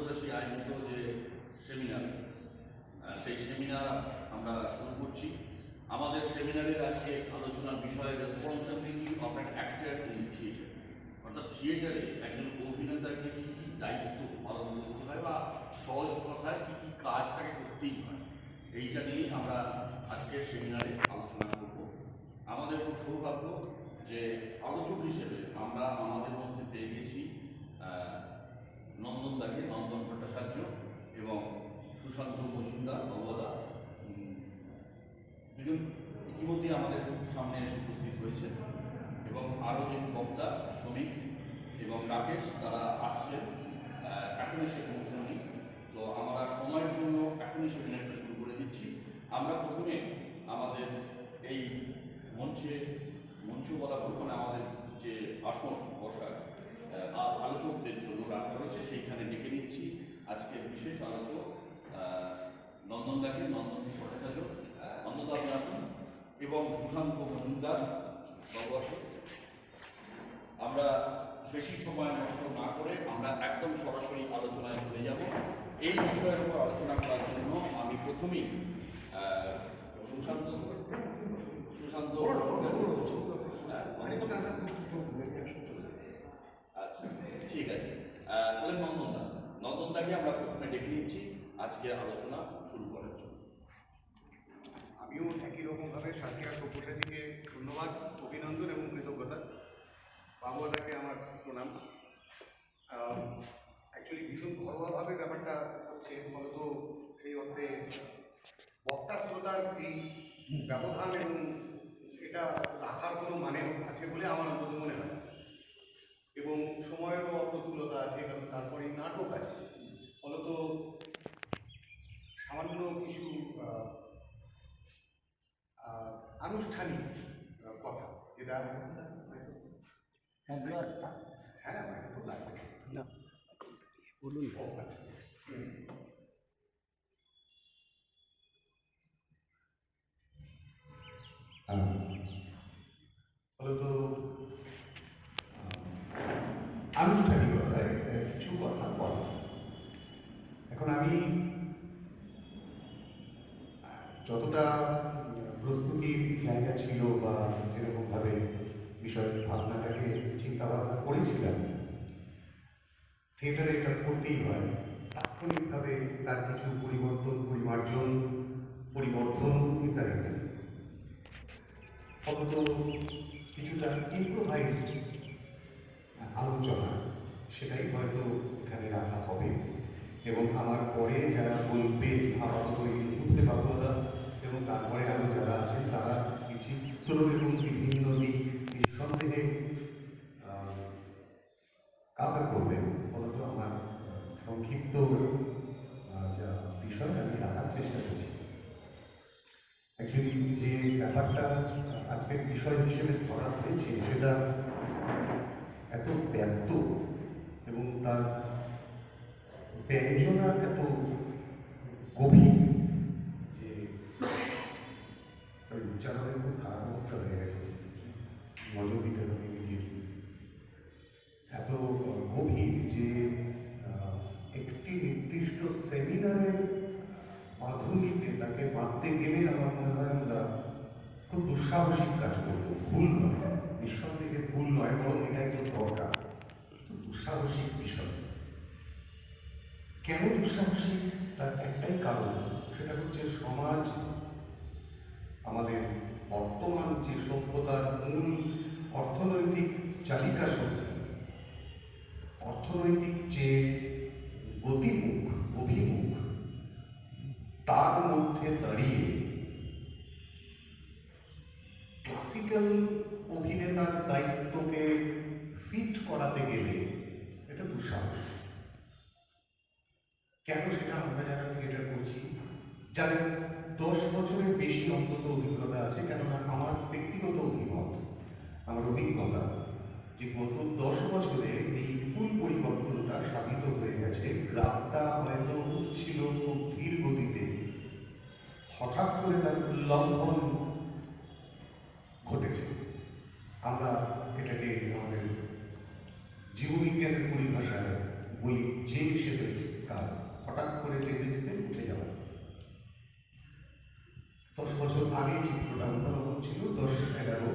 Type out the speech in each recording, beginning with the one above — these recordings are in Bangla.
অধ্যক্ষতায় আয়োজিত যে সেমিনার, সেই সেমিনার আমরা শুরু করছি। আমাদের সেমিনারের আজকে আলোচনার বিষয় responsibility of an actor in theatre, অর্থাৎ থিয়েটারে একজন অভিনেতাকে কী কী দায়িত্ব পালন করতে হয় বা সহজ কথায় কী কী কাজ তাকে করতেই হয়, এইটা নিয়ে আমরা আজকের সেমিনারে আলোচনা করব। আমাদের খুব সৌভাগ্য যে আলোচক হিসেবে আমরা আমাদের মধ্যে পেয়ে গেছি নন্দনদাকে, নন্দন ভট্টাচার্য এবং সুশান্ত মজুমদার বাবুদা, দুজন ইতিমধ্যে আমাদের সামনে এসে উপস্থিত হয়েছে এবং আরও যে বক্তা শ্রমিক এবং রাকেশ তারা আসছেন, এখনই সে পৌঁছাননি। তো আমরা সময়ের জন্য এখনই সেমিনারটা শুরু করে দিচ্ছি। আমরা প্রথমে আমাদের এই মঞ্চ বরাবর মানে আমাদের যে আসন বসার আলোচকদের জন্য রাখা রয়েছে সেইখানে ডেকে নিচ্ছি আজকের বিশেষ আলোচক নন্দনদাকে, নন্দন ভট্টাচার্য, নন্দনদা আপনি আসুন, এবং সুশান্ত মজুমদার বাবু আসুন। আমরা বেশি সময় নষ্ট না করে আমরা একদম সরাসরি আলোচনায় চলে যাব। এই বিষয়ের উপর আলোচনা করার জন্য আমি প্রথমেই সুশান্ত আচ্ছা, ঠিক আছে। তাহলে নন্দনদাকে আমরা প্রথমে ডেকে নিচ্ছি আজকে আলোচনা শুরু করার জন্য। আমিও একই রকমভাবে সাথিয়া সব্যসাচীকে ধন্যবাদ, অভিনন্দন এবং কৃতজ্ঞতা। বাবুদাকে আমার প্রণাম। অ্যাকচুয়ালি ভীষণ ঘরোয়াভাবে ব্যাপারটা হচ্ছে, ফলত সেই অর্থে বক্তা শ্রোতার এই ব্যবধান এবং এটা রাখার কোনো মানে আছে বলে আমার অন্তত মনে হয়, এবং সময়েরও অপ্রতুলতা আছে, কারণ তারপরে নাটক আছে। ফলত সামান্য কিছু আনুষ্ঠানিক কথা, যেটা হ্যাঁ মাইক্রোফোন লাগবে না, বলুন। ও আচ্ছা, ফলত আনুষ্ঠানিকতায় কিছু কথা বলা। এখন আমি যতটা প্রস্তুতির জায়গা ছিল বা যেরকমভাবে বিষয়ের ভাবনাটাকে চিন্তা ভাবনা করেছিলাম, থিয়েটারে এটা করতেই হয়, তাৎক্ষণিকভাবে তার কিছু পরিবর্তন পরিবর্ধন ইত্যাদি ইত্যাদি, ফলত কিছুটা ইম্প্রোভাইজড আলোচনা, সেটাই হয়তো এখানে রাখা হবে। এবং আমার পরে যারা বলবেন, আপাতত এই মুহূর্তে বাবুদা এবং তারপরে আরও যারা আছেন, তারা চিত্র এবং বিভিন্ন দিক নিঃসন্দেহে কাভার করবেন। ফলত আমার সংক্ষিপ্ত যা বিষয় আমি রাখার চেষ্টা করছি। অ্যাকচুয়ালি যে ব্যাপারটা আজকের বিষয় হিসেবে ধরা হয়েছে সেটা এত ব্যক্ত এবং তার ব্যঞ্জনা এত গভীর যে উচ্চারণের খুব খারাপ অবস্থা হয়ে গেছে, নজর দিতে হবে ইমিডিয়েটলি। এত গভীর যে একটি নির্দিষ্ট সেমিনারের বাঁধুনিতে তাকে বাঁধতে গেলে আমার মনে হয় আমরা খুব দুঃসাহসিক কাজ করবো। ভুল নয়, নিঃসন্দেহে ভুল নয়, বরং এটাই তো দরকার। দুঃসাহসিক বিষয়। কেন দুঃসাহসিক? তার একটাই কারণ, সেটা হচ্ছে সমাজ, আমাদের বর্তমান যে সভ্যতার মূল অর্থনৈতিক চালিকা শক্তি, অর্থনৈতিক যে গতিমুখ অভিমুখ, তার মধ্যে দাঁড়িয়ে ক্লাসিক্যাল অভিনেতার দায়িত্বকে ফিট করাতে গেলে এটা দুঃসাহস। কেন? সেটা আমরা যারা থিয়েটার করছি, যাদের 10 বছরের বেশি অন্তত অভিজ্ঞতা আছে, কেননা আমার ব্যক্তিগত আমার অভিজ্ঞতা যে গত 10 বছরে এই বিপুল পরিবর্তনটা সাধিত হয়ে গেছে। গ্রাফটা হয়তো উঠছিল খুব ধীর গতিতে, হঠাৎ করে তার উল্লঙ্ঘন ঘটেছে। আমরা এটাকে আমাদের জীববিজ্ঞানের পরিভাষায় বলি যে হিসেবে কাজ। হঠাৎ করে যেতে যেতে উঠে যাওয়া। 10 বছর আগে চিত্রটা অন্যরকম ছিল, 10-11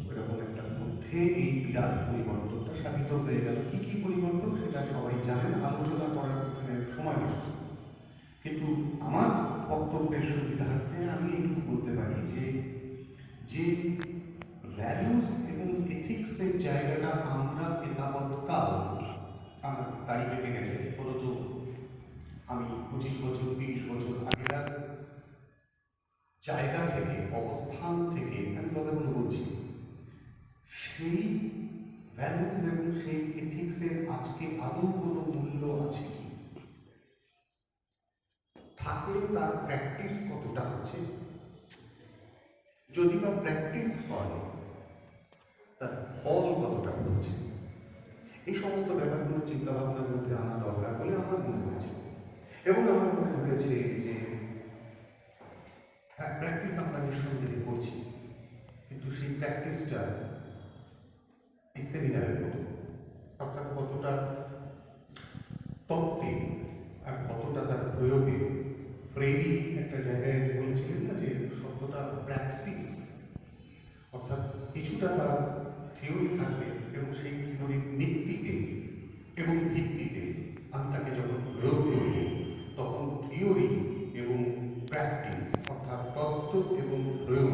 ওইরকম একটা মধ্যে এই বিরাট পরিবর্তনটা সাধিত হয়ে গেল। কি কি পরিবর্তন সেটা সবাই জানেন, আলোচনা করার ওখানে সময় নষ্ট। কিন্তু আমার বক্তব্যের সুবিধার্থে আমি এইটুকু বলতে পারি যে ভ্যালুস এবং এথিক্সের জায়গাটা আমরা এতাবৎকাল, আমার গাড়ি পেকে গেছে বলতো, আমি 25 বছর 30 বছর আগেকার জায়গা থেকে, অবস্থান থেকে আমি কথাগুলো বলছি, সেই ভ্যালুস এবং সেই এথিক্সের আজকে আদৌ কোনো মূল্য আছে কি? থাকলে তার প্র্যাকটিস কতটা হচ্ছে? যদি বা প্র্যাকটিস হয় তার ফল কতটা হচ্ছে? এই সমস্ত ব্যাপারগুলো চিন্তা ভাবনার মধ্যে আনা দরকার বলে আমার মনে হয়েছে। এবং আমার মনে হয়েছে যে হ্যাঁ, প্র্যাকটিস আমরা নিঃসন্দেহে করছি, কিন্তু সেই প্র্যাকটিসটা এই সেমিনারের মতো, অর্থাৎ কতটা তত্ত্বে আর কতটা তার প্রয়োগে। ফ্রেডি একটা জায়গায় বলেছিলেন না যে শব্দটা প্র্যাকসিস, অর্থাৎ কিছুটা তার থিওরি থাকবে এবং সেই থিওরির ভিত্তিতে এবং ভিত্তিতে আমি তাকে যখন প্রয়োগ করব তখন থিওরি এবং প্র্যাকটিস অর্থাৎ তত্ত্ব এবং প্রয়োগ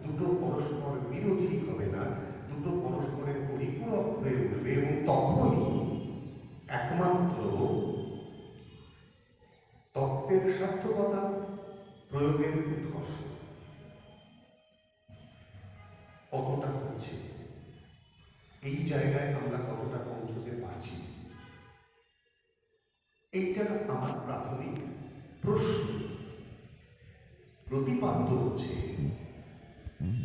দুটো পরস্পর বিরোধী হবে না, দুটো পরস্পরের পরিপূরক হয়ে উঠবে এবং তখনই একমাত্র তত্ত্বের সার্থকতা, প্রয়োগের উৎকর্ষ কতটা হচ্ছে, এই জায়গায় আমরা কতটা পৌঁছতে পারছি, এইটা আমার প্রাথমিক প্রশ্ন। প্রতিপাদ্য হচ্ছে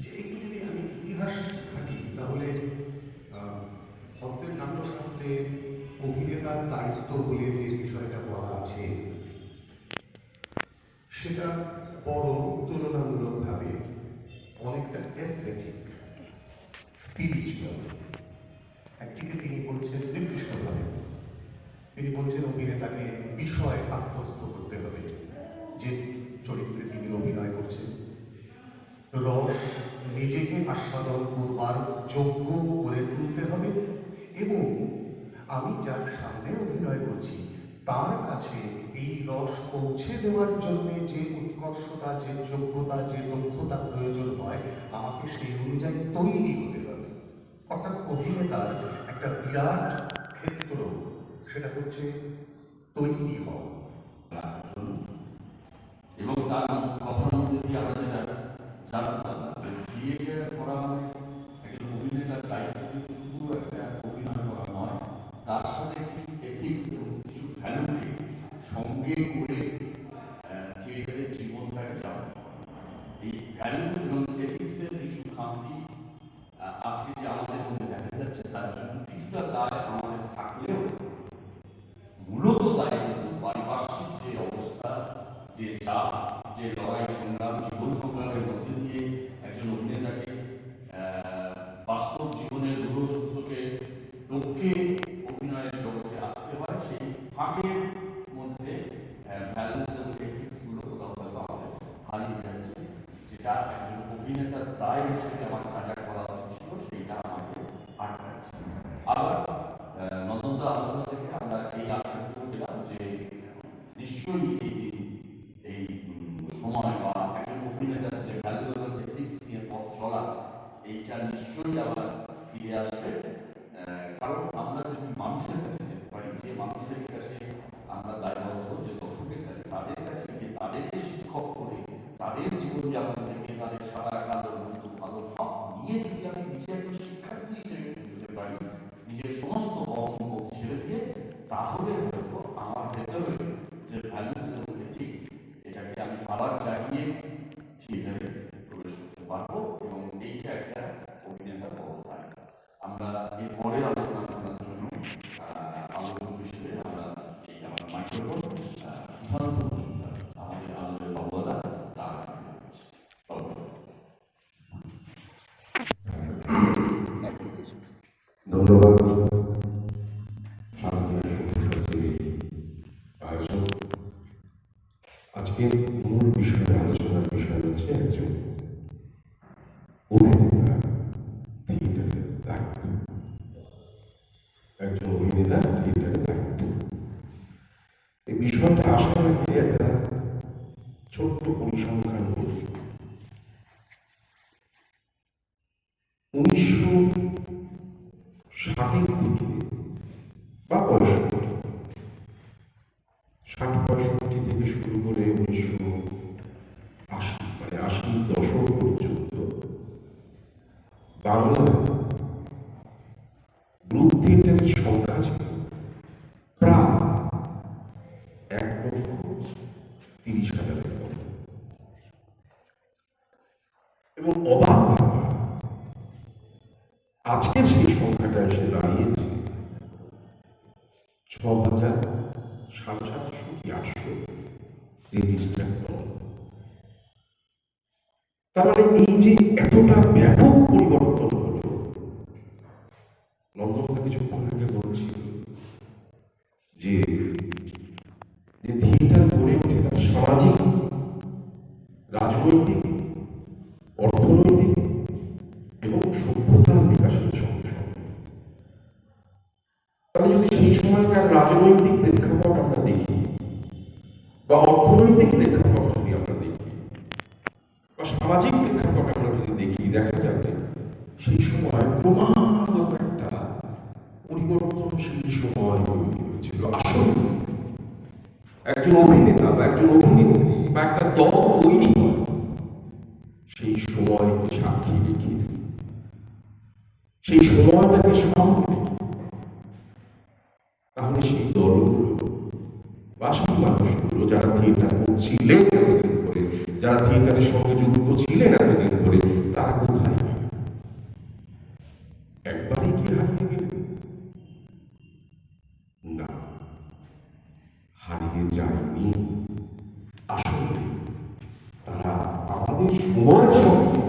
যে একটু যদি আমি ইতিহাস ঘাঁটি তাহলে ভক্তের নাট্যশাস্ত্রে অভিনেতার দায়িত্ব বলে যে বিষয়টা বলা আছে সেটা বড় তুলনামূলকভাবে অনেকটা এস্থেটিক, স্পিরিচুয়াল। একদিকে তিনি বলছেন নির্দিষ্টভাবে, তিনি বলছেন অভিনেতাকে বিষয় আত্মস্থ করতে হবে, যে চরিত্রে তিনি অভিনয় করছেন রস নিজেকে আস্বাদন করবার যোগ্য করে তুলতে হবে, এবং আমি যার সামনে অভিনয় করছি তার কাছে এই রস পৌঁছে দেওয়ার জন্য যে উৎকর্ষতা, যে যোগ্যতা, যে দক্ষতা প্রয়োজন হয় আমাকে সেই অনুযায়ী তৈরি হতে হবে। অর্থাৎ অভিনেতার একটা বিরাট ক্ষেত্র, সেটা হচ্ছে তৈরি হওয়া। এবং তার কথার মধ্যে দিয়ে আমরা যেটা জানতাম, থিয়েটার করা মানে একজন অভিনেতার দায়িত্ব কিন্তু শুধু একটা অভিনয় করা নয়, তার সাথে কিছু এথিক্স এবং কিছু ভ্যালুকে সঙ্গে করে থিয়েটারের জীবনটাকে চালানো। এই ভ্যালু এবং এথিক্সের কিছু খামতি আজকে যে আমাদের মধ্যে দেখা যাচ্ছে, তার জন্য কিছুটা দায় আমাদের থাকলেও মূলত দায় কিন্তু পারিপার্শ্বিক যে অবস্থা, যে চাপ, যে লড়াই সংগ্রাম, জীবন সংগ্রামের মধ্যে দিয়ে একজন অভিনেতাকে বাস্তব জীবনের রূঢ় সত্যকে টপকে অভিনয়ের জগতে আসতে হয়। সেই ফাঁকের মধ্যে ভ্যালুস এবং এথিক্সগুলো কোথাও হয়তো আমাদের হারিয়ে যাচ্ছে, যেটা একজন অভিনেতার দায় হিসেবে আমার যা যা করা উচিত ছিল সেইটা আমাকে আটকাচ্ছে। আবার নন্দনদা আলোচনা থেকে আমরা এই আশাটুকু পেলাম যে নিশ্চয়ই এই সময় বা একজন অভিনেতার যে ভ্যালু এবং এথিক্স নিয়ে পথ চলা, এইটা নিশ্চয়ই আবার ফিরে আসবে। কারণ আমরা যদি মানুষের কাছে যেতে পারি, যে মানুষের কাছে আমরা দায়বদ্ধ, যে দর্শকের কাছে, তাদের কাছে গিয়ে তাদেরকে শিক্ষক করে তাদের জীবনযাপন থেকে তাদের সাদা কালো মন্দ ভালো সব নিয়ে যদি আমি নিজে একজন শিক্ষার্থী হিসেবে বুঝতে পারি, নিজের সমস্ত কর্মবোধ ছেড়ে দিয়ে, তাহলে হয়তো আমার ভেতরে যে ভ্যালুস এবং এথিক্স, এটাকে আমি আবার জাগিয়ে থিয়েটারে প্রবেশ করতে পারবো। এবং এইটা একটা অভিনেতার বড় দায়। আমরা এর পরের আলোচনা শোনার জন্য আলোচক হিসেবে আমরা এই আমার মাইক্রোফোন সুশান্ত মজুমদার, আমাদের আনন্দের বাবুদা, তার ধন্যবাদ। সামনে সবুজ আয়োজক আজকের মূল বিষয়ে আলোচনার বিষয় হচ্ছে একজন অভিনেতা থিয়েটারের দায়িত্ব। একজন অভিনেতা থিয়েটারের দায়িত্ব, এই বিষয়টা আসার আগে একটা ছোট্ট পরিসংখ্যান করি। 1960-এর দিকে বা 60-65 থেকে শুরু করে 1980 মানে 80 দশক পর্যন্ত বাংলায় গ্রুপ থিয়েটারের সংখ্যা ছিল প্রায় 1,30,000-এর মতো। এবং অবাক ব্যাপার, আজকের সেই সংখ্যাটা এসে দাঁড়িয়েছে 6,000, 750 কি 800 রেজিস্টার্ড দল। তার মানে এই যে এতটা ব্যাপক পরিবর্তন হলো, নন্দনদা কিছুক্ষণ আগে বলছিল যে থিয়েটার গড়ে ওঠে তার সামাজিক, রাজনৈতিক, অর্থনৈতিক এবং সভ্যতার বিকাশের সঙ্গে সঙ্গে। তাহলে যদি সেই সময়কার রাজনৈতিক প্রেক্ষাপট আমরা দেখি বা অর্থনৈতিক প্রেক্ষাপট যদি আমরা দেখি বা সামাজিক প্রেক্ষাপট আমরা যদি দেখি, দেখা যাবে সেই সময় ক্রমাগত একটা পরিবর্তনশীল সময় তৈরি হয়েছিল। আসলে একজন অভিনেতা বা একজন অভিনেত্রী বা একটা দল তৈরি হয় সেই সময়কে সাক্ষী রেখে, সেই সময়টাকে সামনে রেখে। তাহলে সেই দলগুলো বা সেই মানুষগুলো যারা থিয়েটার করছিলেন এতদিন ধরে, যারা থিয়েটারের সঙ্গে যুক্ত ছিলেন এতদিন ধরে, তারা কোথায় একবারই কি হারিয়ে গেল? না, হারিয়ে যায়নি। আসলে তারা আমাদের সময়ের সঙ্গে,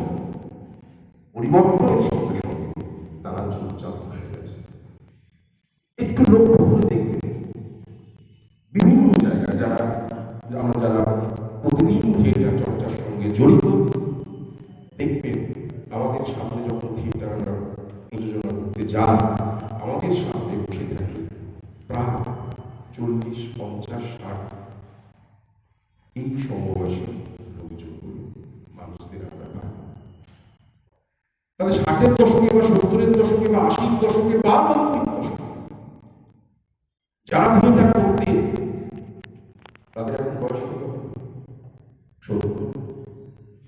পরিবর্তনের সঙ্গে সঙ্গে তারা চুপচাপ বসে গেছে। একটু লক্ষ্য করে দেখবেন বিভিন্ন জায়গায় আমরা যারা প্রতিদিন থিয়েটার চর্চার সঙ্গে জড়িত, দেখবেন আমাদের সামনে যখন থিয়েটার আমরা প্রযোজনা করতে যাই, আমাদের সামনে বসে থাকে প্রায় 40, 50, 60 এই সমবয়সী লোকজনগুলো, মানুষদের আমরা পাই। তাহলে 60-এর দশকে বা 70-এর দশকে বা 80-র দশকে বা 90-এর দশকে যারা থিয়েটার করতে, তাদের এখন বয়স কত? 70,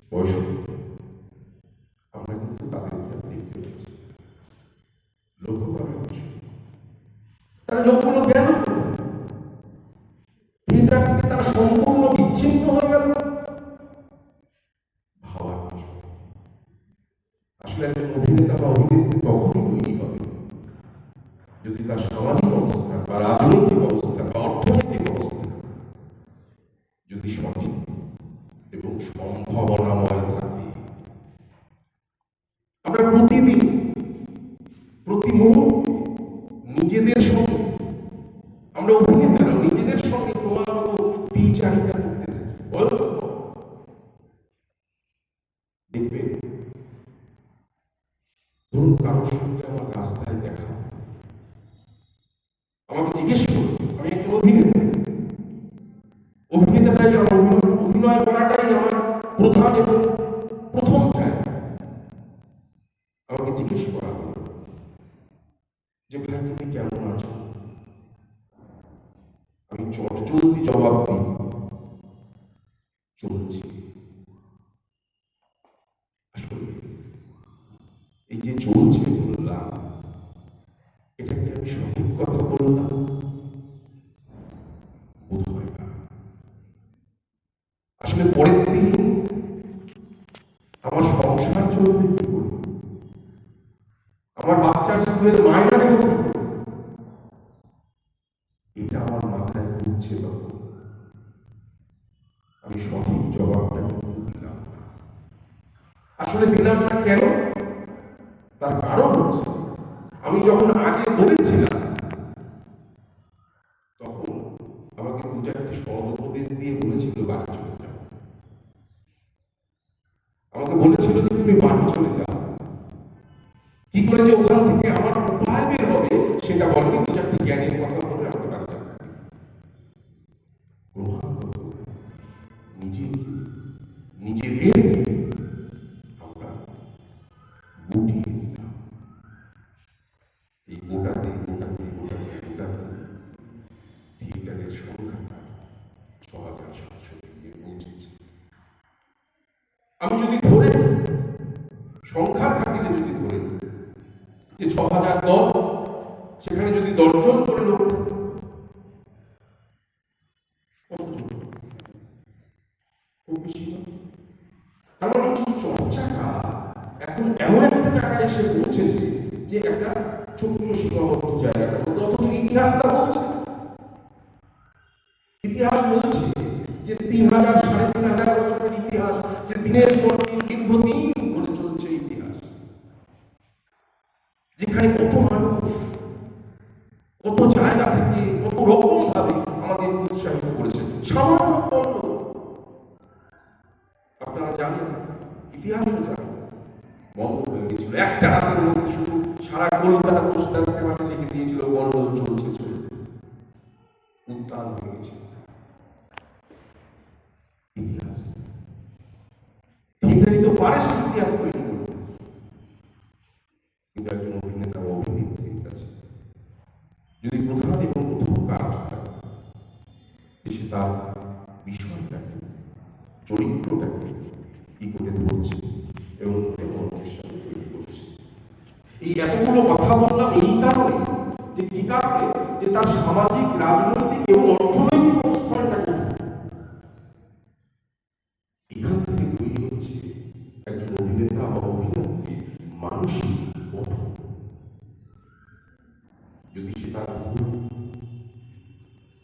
65। আমরা কিন্তু তাদেরকে দেখতে পাচ্ছি। লক্ষ্য করার বিষয়। তারা লোকগুলো গেল থিয়েটার থেকে, তারা সম্পূর্ণ বিচ্ছিন্ন হয়ে গেল। ভাবার বিষয়। আসলে একজন অভিনেতা বা অভিনেত্রী তখনই তৈরি হবে যদি তার সামাজিক অবস্থা বা রাজনৈতিক অবস্থা বা অর্থনৈতিক অবস্থা যদি সঠিক এবং সম্ভাবনাময় থাকে। আমরা প্রতিদিন, প্রতি মুহূর্তে নিজেদের সঙ্গে, আমরা অভিনেতারা নিজেদের সঙ্গে ক্রমাগত বিচারিতা করতে থাকি। দেখবেন, ধরুন কারোর সঙ্গে আমার রাস্তায় দেখা, আমাকে জিজ্ঞেস করুন, আমি একজন অভিনেতা, অভিনেতাটাই আমার অভিনয় করাটাই আমার প্রধান এবং প্রথম জায়গা। আমাকে জিজ্ঞেস করা হলো যে ভাই তুমি কেমন আছো? আমি চটজলদি জবাব দিই, চলছি। আসলে এই যে চলছে বললাম, এটা কি আমি সঠিক কথা বললাম? বোধ হয় না। আসলে পরের দিন আমার সংসার চলবে কি করে, আমার বাচ্চার স্কুলের মায়না দেব কি করে, এটা আমার মাথায় ঘুরছে। তখন আমি সঠিক জবাবটা কিন্তু দিলাম না। আসলে দিলাম না কেন? তার কারণ হচ্ছে, আমি যখন আগে বলেছিলাম তখন আমাকে দু চারটি সদ উপদেশ দিয়ে বলেছিল বাড়ি চলে যাও। আমাকে বলেছিল যে তুমি বাড়ি চলে যাও। কি করে যে ওখান থেকে আমার উপায় বের হবে সেটা বলেনি, দু চারটি জ্ঞানের কথা বলে আমাকে বাড়ি যাবে। ক্রমাগত নিজেদের আমরা গুটিয়ে নিলাম। এই গোটাতে থিয়েটারের সংখ্যাটা ৬,৭০০ গিয়ে পৌঁছেছে। আমি যদি ধরে সংখ্যার খাতিরে যদি ধরে যে ৬,০০০ দল, সেখানে যদি ১০ জন করে লোক, খুব বেশি না। তার মানে এই চর্চাটা এখন এমন একটা জায়গায় এসে পৌঁছেছে যে একটা ছোট্ট সীমাবদ্ধ জায়গাটা মধ্যে, অথচ ইতিহাসটা বলছে, ইতিহাস বলছে যে ৩,০০০ ৩,৫০০ বছরের ইতিহাস, যে দিনের পর দিন দীর্ঘদিন ধরে চলছে ইতিহাস, যেখানে কত মানুষ কত জায়গা থেকে কত রকম ভাবে আমাদের উৎসাহিত করেছে। সামান্য কর্ম আপনারা জানেন, ইতিহাসও জানেন, বন্ধ হয়ে গেছিল একটা রাতের মধ্যে। শুধু সারা কলকাতা পোস্টার পেপারে লিখে দিয়েছিল গল্প চলছে চলবে, উত্তাল হয়ে গেছিল ইতিহাস। থিয়েটারই তো পারে সে ইতিহাস তৈরি করতে, কিন্তু একজন অভিনেতা বা অভিনেত্রীর কাছে যদি প্রধান এবং প্রথম কাজটা সে তার বিষয়টাকে, চরিত্রটাকে কি করে ধরছে এবং মঞ্চের সাথে তৈরি করছে। এই এতগুলো কথা বললাম এই কারণে যে কি কারণে যে তার সামাজিক, রাজনৈতিক এবং অর্থনৈতিক অবস্থানটা কোথায়, এখান থেকে তৈরি হচ্ছে একজন অভিনেতা বা অভিনেত্রীর মানসিক গঠন। যদি সে তার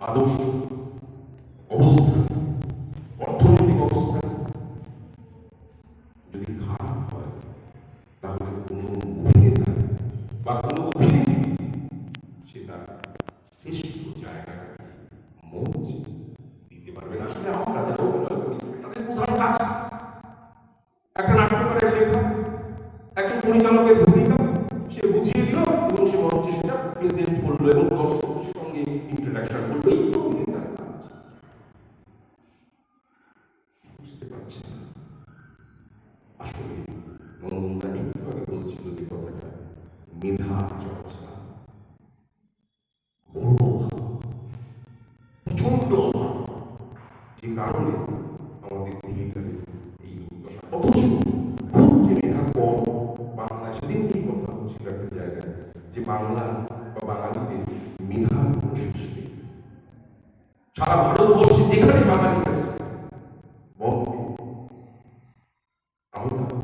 আদর্শ অবস্থান, অর্থনৈতিক অবস্থান যদি খারাপ হয়, তাহলে কোন অভিনেতা বা কোন অভিনেত্রী সে তার শ্রেষ্ঠ জায়গাটাকে মঞ্চে দিতে পারবে না। আসলে আমরা যারা অভিনয় করি তাদের প্রধান কাজ একটা নাট্যকারের লেখা, একজন পরিচালকের ভূমিকা সে বুঝিয়ে দিল এবং সে মঞ্চে সেটা প্রেজেন্ট করলো এবং দর্শকের সঙ্গে ইন্টারঅ্যাকশন করলো। এই তো অভিনেতার কাজ। বুঝতে পারছি আসলে নন্দা একটু আগে বলছিল যে কথাটা, মেধা চর্চা বড় অভাব, প্রচন্ড অভাব, যে কারণে আমাদের থিয়েটারে এই দশা। অথচ খুব যে মেধা কম বাংলা, সেদিন এই কথা হচ্ছিল একটা জায়গায় যে বাংলা বা বাঙালিদের মেধার কোনো শেষ নেই। সারা ভারতবর্ষে যেখানে বাঙালি আছে, বম্বে, আহমেদাবাদ,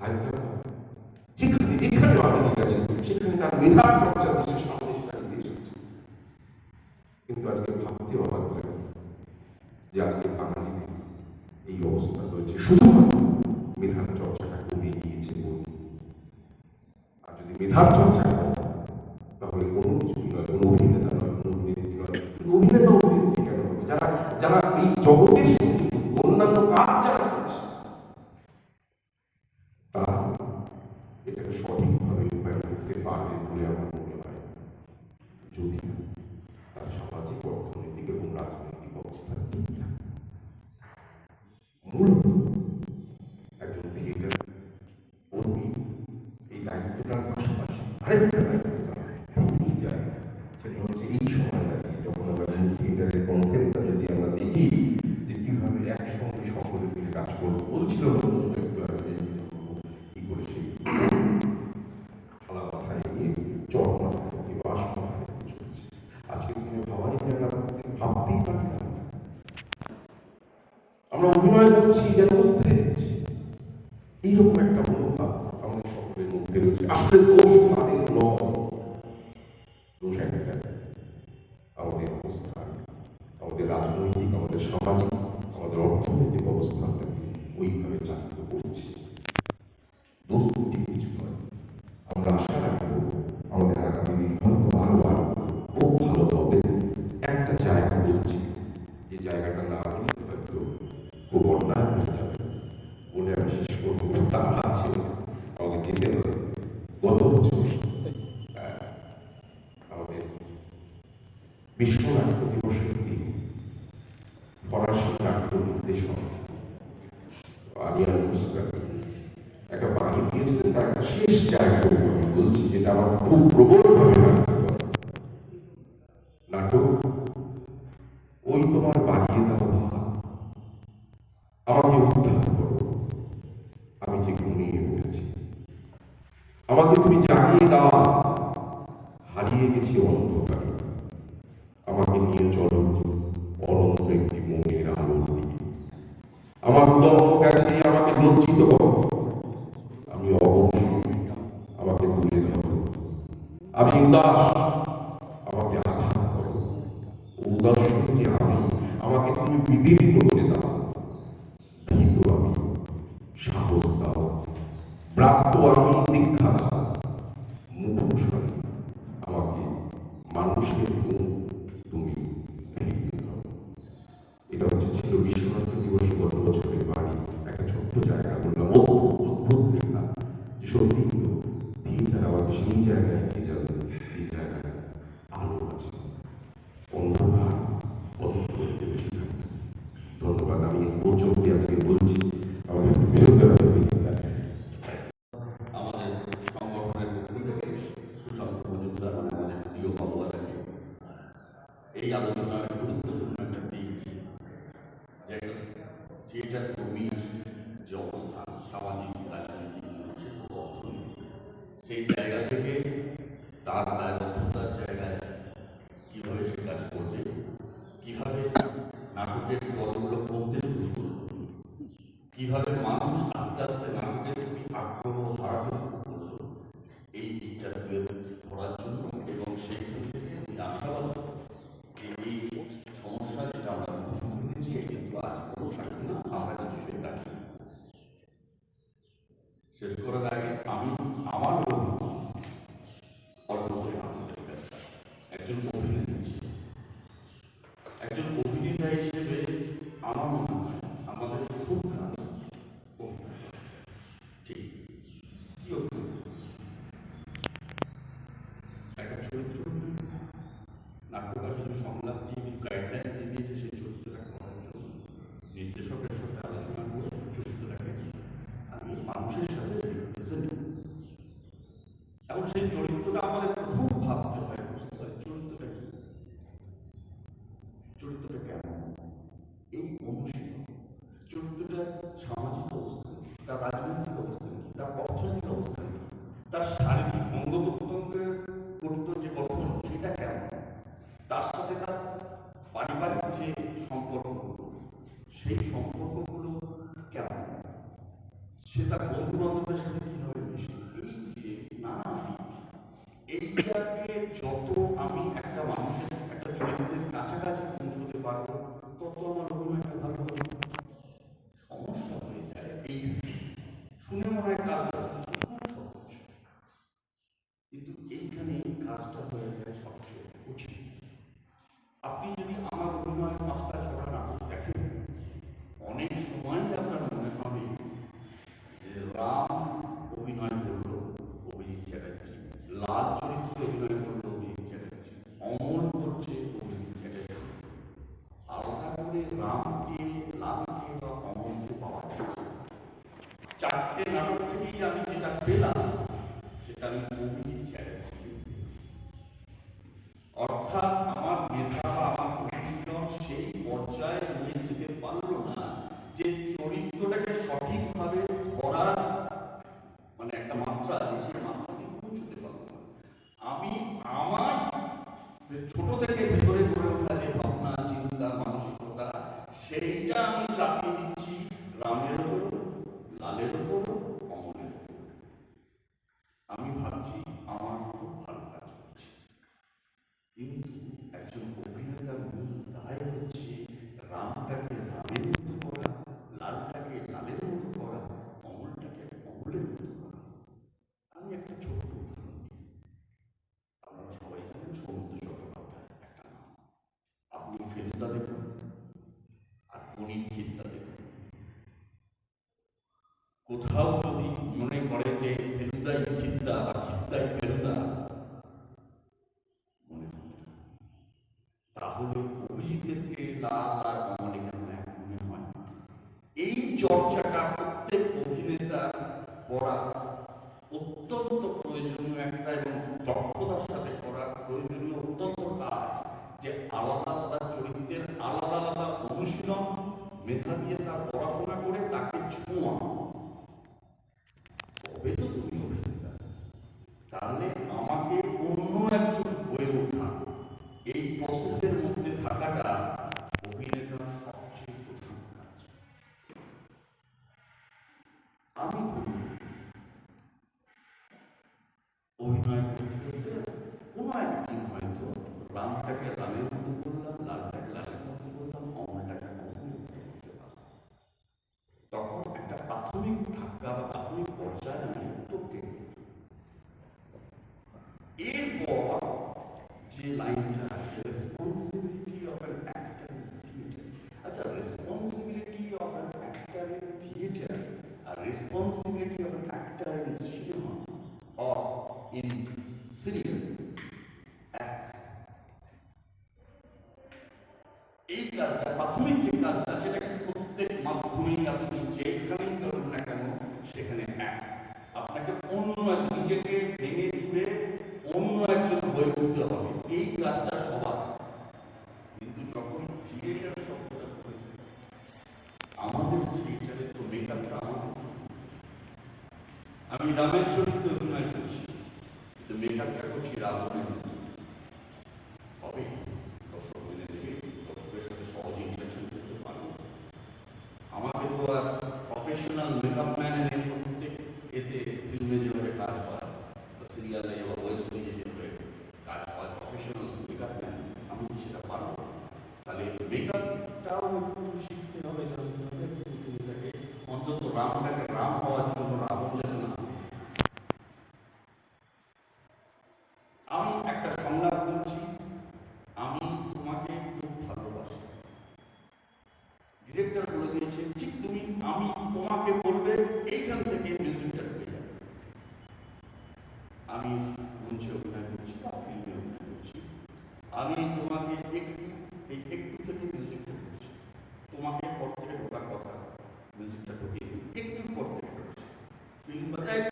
হায়দ্রাবাদ, যেখানে যেখানে বাঙালি আছে সেখানে তার মেধার চর্চা দেশের সামনে সেটা নিয়ে এসেছে। কিন্তু আজকে ভাবতে অবাক লাগে যে আজকে বাঙালিদের এই অবস্থা হয়েছে শুধুমাত্র মেধার চর্চাটা কমে গিয়েছে বলে। আর যদি মেধার চর্চা হয় তাহলে কোনো কিছুই নয়, কোনো অভিনেতা নয়, কোনো অভিনেত্রী নয়। শুধু অভিনেতা অভিনেত্রী কেন হবে, যারা যারা এই জগতের সঙ্গে অন্যান্য কাজ যারা করছে, তারা এটাকে সঠিকভাবে রূপায়ণ করতে পারবে বলে আমার মনে হয়, যদি তার সামাজিক, অর্থনৈতিক এবং রাজনৈতিক অবস্থা ঠিক থাকে। মূলত একজন থিয়েটার কর্মী এই দায়িত্বটার পাশাপাশি আরেকটা দায়িত্ব থেকেই যায়, সেটা হচ্ছে এই সময় দাঁড়িয়ে যখন আমরা থিয়েটারের কনসেপ্টটা যদি আমরা দেখি যে কিভাবে একসঙ্গে সকলে মিলে কাজ করবো। বলছিল একটু আগে কি করে সেই থালা মাথায় নিয়ে চট মাথায় নিয়ে বাস মাথায় নিয়ে চলছে। আজকের দিনে ভাবাই যায় না, ভাবতেই পারি না। আমরা অভিনয় করছি যেন উত্তরে দিচ্ছি, এইরকম একটা মনোভাব আমাদের সকলের মধ্যে রয়েছে। আসলে দোষ তাদের নয়, দোষ একটা আমাদের অবস্থান, আমাদের রাজনৈতিক, আমাদের সামাজিক, আমাদের অর্থনৈতিক অবস্থানটাকে ওইভাবে চালিত করছে। দোষ ঠিক কিছু নয়। আমরা আশা রাখবো আমাদের আগামী দিন হয়তো আরো খুব ভালো হবে। একটা জায়গা জায়গা বলছি, যে জায়গাটা না হলে হয়তো খুব অন্যায় হয়ে যাবে বলে আমি শেষ করবো। তা আছে আমাকে যেতে হবে। গত বছর আমাদের বিশ্ব নাট্য দিবসের দিন ফরাসি নাট্য নির্দেশক আলিয়ান মুস্কান একটা বাণী দিয়েছিলেন। তার একটা শেষ জায়গায় আমি বলছি, যেটা আমার খুব প্রবলভাবে নাটক ওই তোমার বানিয়ে দেওয়া ভাব, আমাকে উদ্ধার করো, আমি যে ঘুমিয়ে পড়েছি, আমাকে তুমি জাগিয়ে দাও, হারিয়ে গেছি অন্ধকারে, আমাকে নিয়ে চলো অনন্ত একটি মনের আলোর দিকে, আমার উদম্ব কাছে আমাকে লজ্জিত করো, আমি অবশ্য আমাকে তুলে ধরো, আমি উদাস, আমাকে আঘাত করো, উদাসীন যে আমি, আমাকে তুমি বিদীর্ণ করে দাও, ভীত আমি, সাহস দাও, প্রাপ্ত আমি, দীক্ষা দাও, মুখোশালী আমাকে, মানুষের মুখ তুমি ফিরিয়ে দাও। এটা ছিল বিশ্ব নাট্য দিবস গত বছরের বাড়ি। একটা ছোট্ট জায়গা বললাম, অদ্ভুত লেখা, যে সত্যি তো থিয়েটার আমাকে সেই জায়গায় নিয়ে যাবে, এই জায়গায় আলো আছে, অন্ধকার বন্ধ করে দেবে সেখানে। ধন্যবাদ। আমি ও চোখে আজকে বলছি, আমাদের বিরোধী আমাদের সংগঠনের পক্ষ থেকে সুশান্ত মজুমদার আমাদের প্রিয় ভগবানকে এই আলোচনার গুরুত্বপূর্ণ একটা দিক, যে থিয়েটার কর্মীর যে অবস্থান, সামাজিক, রাজনৈতিক, বিশেষত অর্থনৈতিক, সেই জায়গা থেকে তার দায়বদ্ধতার জায়গায় কীভাবে সে কাজ করবে, কীভাবে নাটকের দলগুলো কমতে শুরু করলো, কীভাবে মানুষ আস্তে আস্তে নাটকের প্রতি আগ্রহ হারাতে শুরু করলো, এই দিকটা তুলে ধরার জন্য। এবং সেইখান থেকে আমি আশাবাদ যে এই সমস্যা যেটা আমরা মুখোমুখি হয়েছি, কিন্তু আজ কোনো থাকি না, আমরা কিছুই থাকি না। শেষ করার আগে আমি আমার অল্প করে আপনাদের কাছে একজন অভিনেতা হিসেবে আমার মনে হয় আমাদের খুব কাজ ঠিক কি একটা চরিত্র নাট্যকার কিছু সংলাপ দিয়ে কিছু গাইডলাইন দিয়ে দিয়েছে সেই চরিত্রটা করার জন্য, নির্দেশকের সাথে আলোচনা করে চরিত্রটাকে আমি মানুষের সাথে রিপ্রেজেন্ট করি। এবং সেই চরিত্রটা আমাদের প্রথম ভাবতে হয়, বুঝতে হয় চরিত্রটা কি, চরিত্রটা কেমন, এই অনুশীলন, চরিত্রটার সামাজিক অবস্থান, তার রাজনৈতিক অবস্থান, তার অর্থনৈতিক অবস্থান, তার শারীরিক অঙ্গ প্রত্যঙ্গের গঠিত যে গঠন সেটা কেমন, তার সাথে তার পারিবারিক যে সম্পর্কগুলো, সেই সম্পর্কগুলো কেমন, সে তার বন্ধু বান্ধবের সাথে কিভাবে মিশে, এই যে নানা দিক, এইটাকে যত আমি একটা মানুষের একটা চরিত্রের কাছাকাছি পৌঁছতে পারবো, তত আমার অভিনয়টা ভালো হবে। সমস্যা হয়ে যায় এই শুনে মনে হয় কাজটা খুব সহজ, কিন্তু এইখানে কাজটা হয়ে যায় সবচেয়ে কঠিন। আপনি যদি আমার অভিনয় 5টা 6টা নাটক দেখেন, অনেক সময় আপনার মনে হবে যে রাম অভিনয় করলো অভিজিৎ চ্যাটার্জি, লাল চরিত্রে অভিনয় করলো অভিজিৎ চ্যাটার্জি, অমল করছে অভিজিৎ চ্যাটার্জি, আলাদা করে রামকে, লালকে বা অমলকে পাওয়া যাচ্ছে। 4টে নাটক থেকেই আমি যেটা পেলাম সেটা আমি অভিজিৎ চ্যাটার্জি। অর্থাৎ আমার মেধা বা আমার অনুশীলন সেই পর্যায়ে নিয়ে যেতে পারলো না যে চরিত্রটাকে সঠিকভাবে ধরার মানে একটা মাত্রা আছে, সেই মাত্রাকে পৌঁছতে পারলো না। আমি আমার ছোট থেকে ভেতরে গড়ে ওঠা যে ভাবনা, চিন্তা, মানসিকতা, সেইটা আমি চাপিয়ে দিচ্ছি রামের উপর, লালের উপর, অমলের উপর। আমি ভাবছি আমার খুব ভালো কাজ করছি, কিন্তু একজন অভিনেতার মূল দায় হচ্ছে রামটাকে রামের মতো করা, লালটাকে লালের মতো করা, অমলটাকে অমলের মতো করা। আমি একটা ছোট্ট উদাহরণ দিই। আপনারা সবাই জানেন সৌমিত্র চট্টোপাধ্যায় একটা নাম। আপনি ফেলুদা দেখুন আর পনির খিদ্দা দেখুন। কোথাও যদি মনে করে যে ফেলুদাই খিদ্দা বা খিদ্দাই ফেলুদা মনে হবে না, তাহলে অভিজিতেরকে লাল আর কমলে কেন এক মনে হয়? এই চর্চাটা প্রত্যেক অভিনেতা করা অত্যন্ত প্রয়োজনীয় একটা এবং দক্ষতার সাথে করা প্রয়োজনীয় অত্যন্ত কাজ, যে আলাদা আলাদা চরিত্রের আলাদা আলাদা অনুশীলন, মেধা দিয়ে তার পড়াশোনা করে তাকে ছোঁয়া, তবে তো তুমি অভিনেতা। তাহলে আমাকে অন্য একজন হয়ে ওঠা, এই প্রসেসের মধ্যে থাকাটা অভিনেতার সবচেয়ে প্রধান কাজ। আমি বলি অভিনয় করতে করতে কোনো একদিন হয়তো রামটাকে রামের মতো করলাম, লালটাকে লালের মতো করলাম, অমলটাকে অমলের মতো করতে পারলাম। তখন একটা প্রাথমিক ধাক্কা বা প্রাথমিক পর্যায়ে আমি টপকে গেলাম। এরপর যে লাইনটা আছে, responsibility of an actor in theatre. আচ্ছা, responsibility of an actor in theatre আর responsibility of an actor in cinema or in serial এই কাজটা, প্রাথমিক যে কাজটা, সেটা কিন্তু প্রত্যেক মাধ্যমেই আপনি যেখানেই করুন না কেন সেখানে আপনাকে অন্য নিজেকে ভেঙে চুড়ে অন্য একজন হয়ে উঠতে হবে। এই কাজটা সবার, কিন্তু যখন থিয়েটার শব্দটা করেছে, আমাদের থিয়েটারে তো মেকআপটা আমাদের, আমি রামের চরিত্রে অভিনয় করছি, কিন্তু মেকআপটা করছি রাবণের মতো। হবে দর্শক মেনে নেবে, দর্শকের সাথে সহজে ইন্টারেকশন করতে পারবো। আমাকে তো আর প্রফেশনাল মেকআপ ম্যান এনে প্রত্যেক এতে ফিল্মে যেভাবে কাজ হয় বা সিরিয়ালে বা ওয়েব সিরিজে যেভাবে কাজ হয় প্রফেশনাল মেকআপ ম্যান, আমি কি সেটা পারবো? তাহলে মেকআপটাও একটু শিখতে হবে, জানতে হবে। অন্তত রামটাকে রাম হওয়ার জন্য রাবণ যেন না। আমি একটা সংলাপ বলছি, আমি তোমাকে খুব ভালোবাসি। ডিরেক্টর বলে দিয়েছে ঠিক তুমি আমি তোমাকে বলবে, এইখান থেকে মিউজিকটা ঢুকে যাবে। আমি মঞ্চে অভিনয় করছি বা ফিল্মে অভিনয় করছি, আমি তোমাকে একটু থেকে মিউজিকটা ঢুকছে, তোমাকে পর থেকে ঢোকার কথা, মিউজিকটা ঢুকে একটু পর থেকে ঢুকছে, ফিল্ম বাজায়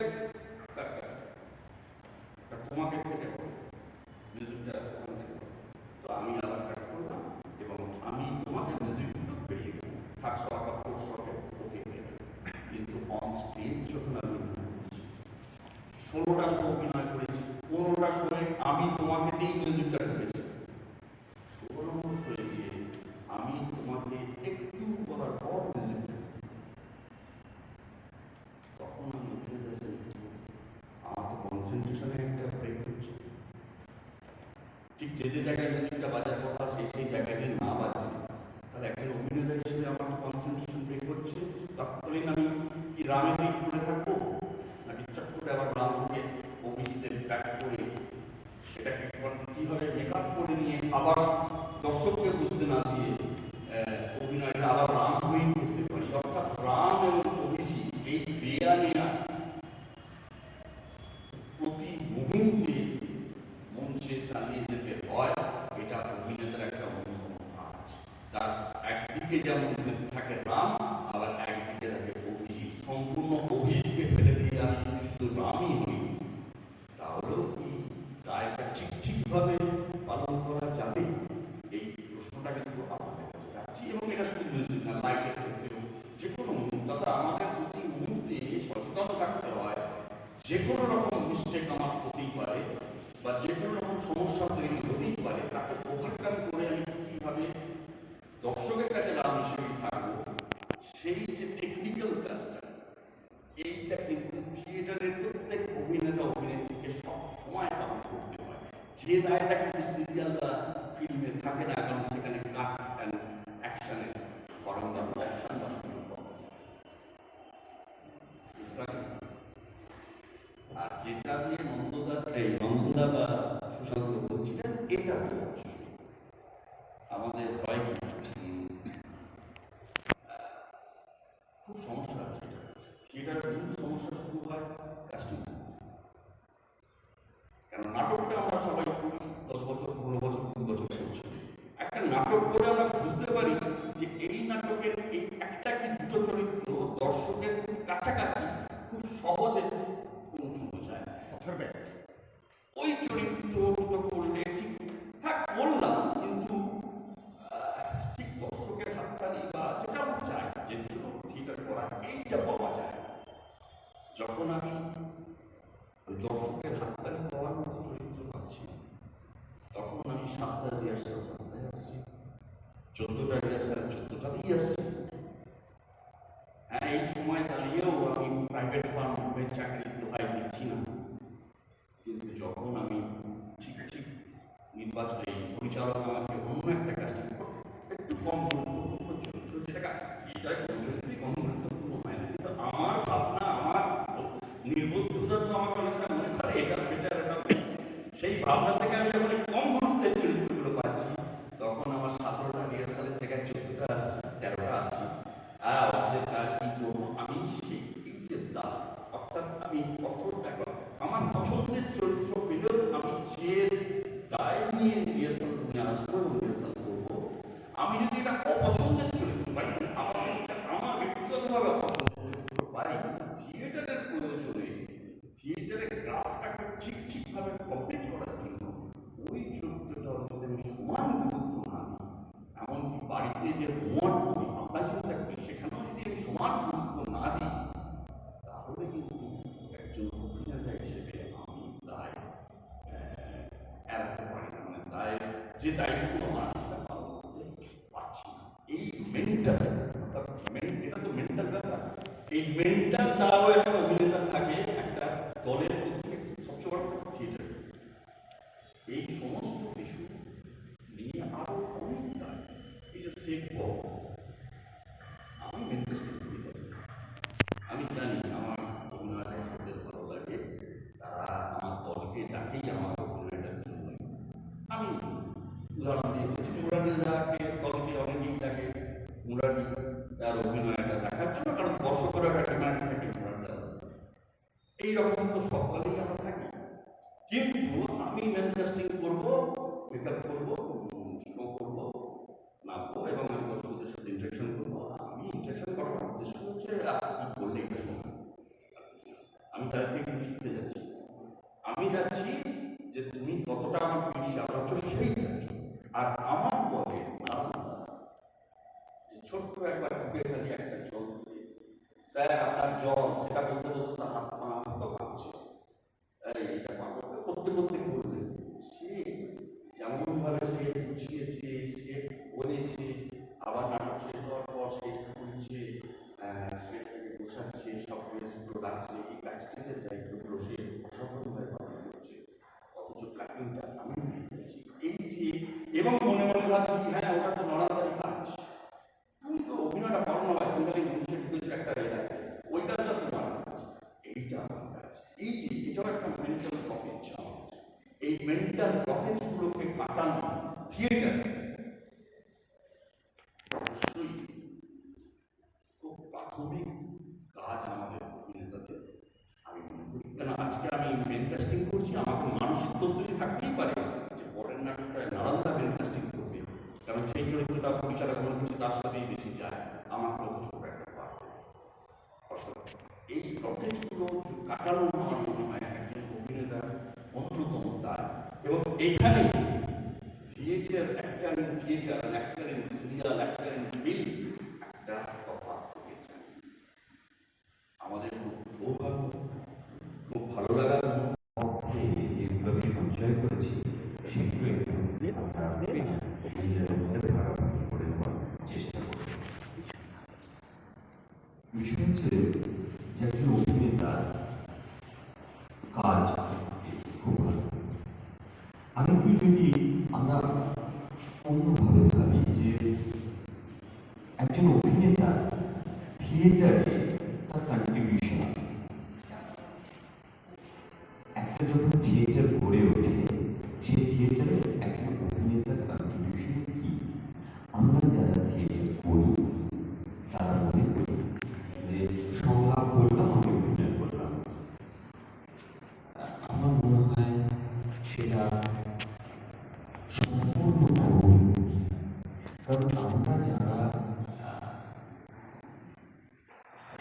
তোমাকে থেকে মিউজিকটা ওখান থেকে, তো আমি আবার কাট করলাম এবং আমি তোমাকে মিউজিক বেরিয়ে গেলাম, থার্ড শট বা ফোর্থ শটে ওকে হয়ে গেল। কিন্তু অন স্টেজ যখন আমি অভিনয় করছি, 16টা শো অভিনয় করেছি, 15টা শোয়ে আমি তোমাকে দিয়েই মিউজিকটা ঢুকেছি, 16 নম্বর শোয়ে গিয়ে আমি তোমাকে একটু বলার পর মিউজিকটা, তখন আমি অভিনেতা আমার তো কনসেন্ট্রেশনে একটা ব্রেক হচ্ছে। ঠিক যে যে জায়গায় মিউজিকটা বাজার কথা সেই জায়গায় না বাজে, তাহলে একজন অভিনেতা হিসেবে আমার কনসেন্ট্রেশন ব্রেক হচ্ছে। তৎকালীন আমি কি রামে দিক করে থাকবো, নাকি চট করে আবার রাম থেকে অভিজিতের ব্যাক করে সেটাকে কিভাবে মেকআপ করে নিয়ে আবার দর্শককে বুঝতে না দিয়ে অভিনয়টা আবার রাম হয়েই করতে পারি। অর্থাৎ রাম এবং অভিজিৎ এই দেয়া নেয়া প্রতি মুহূর্তে মঞ্চে চালিয়ে যেতে হয়। এটা অভিনেতার একটা অন্যতম কাজ। তার একদিকে যেমন থাকে রাম, আবার একদিকে থাকে অভিজিৎ। সম্পূর্ণ অভিজিৎকে ফেলে দিয়ে আমি যদি শুধু রামই হই, তাহলেও কি দায়টা ঠিকভাবে পালন করা যাবে? এই প্রশ্নটা কিন্তু আপনাদের কাছে রাখছি। এবং এটা শুধু মিউজিক না, লাইটের ক্ষেত্রেও যে কোনো মুহূর্তে, অর্থাৎ আমাদের প্রতি মুহূর্তে সচেতন থাকতে হয়। যে কোনো রকম মিস্টেক আমার হতেই পারে বা যে কোনো রকম সমস্যা তৈরি হতেই পারে, তাকে ওভারকাম করে আমি কিভাবে দর্শকের কাছে রাম হিসেবে থাকবো, সেই যে টেকনিক্যাল কাজটা, এইটা কিন্তু থিয়েটারের প্রত্যেক অভিনেতা অভিনেত্রীকে সব সময় পালন করতে হয়। যে দায়টা কিন্তু সিরিয়াল বা ফিল্মে থাকে না, কারণ সেখানে কাট অ্যান্ড অ্যাকশনের বরং অপশন বা সুযোগ পাওয়া যায়। আর যেটা নিয়ে নন্দদা বা সুশান্ত বলছিলেন, এটা তো আমাদের হয় এইটা পাওয়া যায় যখন আমি ওই দর্শকের হাততালি পাওয়ার মতো চরিত্র পাচ্ছি, তখন আমি 7টা রিহার্সাল 7টায় আসছি, 14টা রিহার্সাল 14টাতেই আসছি। হ্যাঁ, এই সময় দাঁড়িয়েও আমি প্রাইভেট ফার্মের চাকরির দোহাই দিচ্ছি না, কিন্তু যখন আমি ঠিক ঠিক নির্বাচনে পরিচালক আমাকে অন্য একটা কাজটা একটু কম গুরুত্বপূর্ণ চরিত্র, যেটা এটা চরিত্রই কম গুরুত্বপূর্ণ হয় না, কিন্তু আমার ভাবনা, আমার নির্বুদ্ধতা তো আমাকে অনেক সময় মনে করে এটা বেটার, এটা সেই ভাবনা থেকে আমি যখন কম গুরুত্বের চরিত্রগুলো পাচ্ছি, তখন আমার 17টা রিহার্সালের জায়গায় 14টা আসছে, 13টা আসছে। অফিসের কাজ কি করবো আমি, সেই এই যে দাম, অর্থাৎ আমি আমার পছন্দের চরিত্র পেলেও আমি যে দায় নিয়ে রিহার্সাল নিয়ে আসবো এবং রিহার্সাল করবো, আমি যদি এটা অপছন্দের চরিত্র পাই, আমার ব্যক্তিগতভাবে অপছন্দের চরিত্র পাই, থিয়েটারের প্রয়োজনে থিয়েটারের গ্রাফটাকে ঠিকভাবে কমপ্লিট করার জন্য ওই চরিত্রটা যদি আমি সমান গুরুত্ব না দিই, এমনকি বাড়িতে যে হোমওয়ার্ক করি, আমরা চিন্তা করি, সেখানেও যদি আমি সমান গুরুত্ব না দিই, তাহলে কিন্তু একজন অভিনেতা হিসেবে আমি দায় এড়াতে পারি না, মানে দায় যে দায়িত্ব আমার সেটা পালন করতে পারছি না। এই মেন্টাল, অর্থাৎ এটা তো মেন্টাল ব্যাপার, এই মেন্টাল দাও একটা অভিনেতা থাকে একটা দলের প্রতি, সবচেয়ে বড় কথা থিয়েটার। এই সমস্ত কিছু নিয়ে আরো অনেক দায়। এই যে সেট বল, আমি মেন্টাল করি, আমি জানি আমার অভিনয় দর্শকদের ভালো লাগে, তারা আমার দলকে ডাকেই আমার অভিনয়টার জন্য। আমি উদাহরণ দিয়ে বলছি, মুরারিদাকে দলকে অনেকেই ডাকে মুরারি তার অভিনয়টা দেখার জন্য, কারণ দর্শকের একটা ডিমান্ড থাকে মুরারিদা। এইরকম তো সব দলেই আমরা থাকি, কিন্তু আমি ম্যানকাস্টিং করবো, মেকআপ করবো, শো করবো, নামবো এবং আমি দর্শকদের সাথে ইন্টারেকশন করবো। আমি ইন্টারেকশন করার উদ্দেশ্য হচ্ছে কি করলে এটা শোনা, আমি তার থেকে শিখতে যাচ্ছি। আমি যাচ্ছি যে তুমি কতটা আমার বিশ্বাস করছো সেই যাচ্ছ। আর আমার দলে ছোট্ট একবার ঢুকে খালি একটা জল, স্যার আপনার জল, সেটা বলতে বলতে তার হাত পা হাত কাঁপছে, এইটা করতে করতে করলে সে যেমন ভাবে সে বুঝিয়েছে, সে বলেছে, আবার নাটক শেষ হওয়ার পর শেষটা করছে, সেটাকে বোঝাচ্ছে, সব প্রেসগুলো রাখছে, এই ব্যাকস্টেজের দায়িত্বগুলো সে অসাধারণভাবে পালন করছে, অথচ প্ল্যাটিংটা আমি নিয়েছি। এই যে এবং মনে মনে ভাবছি, হ্যাঁ ওটা তো নড়াতাড়ি কাজ, তুমি তো অভিনয়টা পারো না, তুমি খালি মঞ্চে ঢুকেছো একটা এলাকায়, ওই কাজটা তো পারো না, এইটা আমার কাজ। এই যে এটাও একটা মেন্টাল ব্লকেজ, এই মেন্টাল ব্লকেজগুলোকে কাটানো থিয়েটার অবশ্যই খুব প্রাথমিক কাজ আমাদের অভিনেতাদের, আমি মনে করি। কেন আজকে আমি মেনকাস্টিং করছি, আমাকে মানসিক প্রস্তুতি থাকতেই পারে যে পরের নাটকটায় নারায়ণদা মেনকাস্টিং করবে, কারণ সেই চরিত্রটা পরিচালক মনে করছে তার সাথেই বেশি যায়, আমাকে অত ছোট একটা পাঠ। এই ব্লকেজগুলো কাটানো আমার মনে হয় একজন অভিনেতার অন্যতম দায়। এবং এইখানে theatre, actor in serial, actor in film একটা তফাৎ রয়েছে। আমাদের খুব সৌভাগ্য, খুব ভালো লাগার মধ্যে যেগুলো আমি সঞ্চয় করেছি সেগুলো একটু নিজের মধ্যে ভাগাভাগি করে নেওয়ার চেষ্টা করব। বিষয় হচ্ছে যে একজন অভিনেতার কাজ খুব ভালো। আমি যদি আমরা অন্যভাবে ভাবি যে একজন অভিনেতা থিয়েটারে তার কন্ট্রিবিউশন, একটা যখন থিয়েটার গড়ে ওঠে, সেই থিয়েটারে একজন অভিনেতার কন্ট্রিবিউশন কি, আমরা যারা থিয়েটার করি তারা মনে করি যে সংলাপ বললাম, আমি অভিনয় করলাম। আমার মনে হয় সেটা সম্পূর্ণ ভুল। কারণ আমরা যারা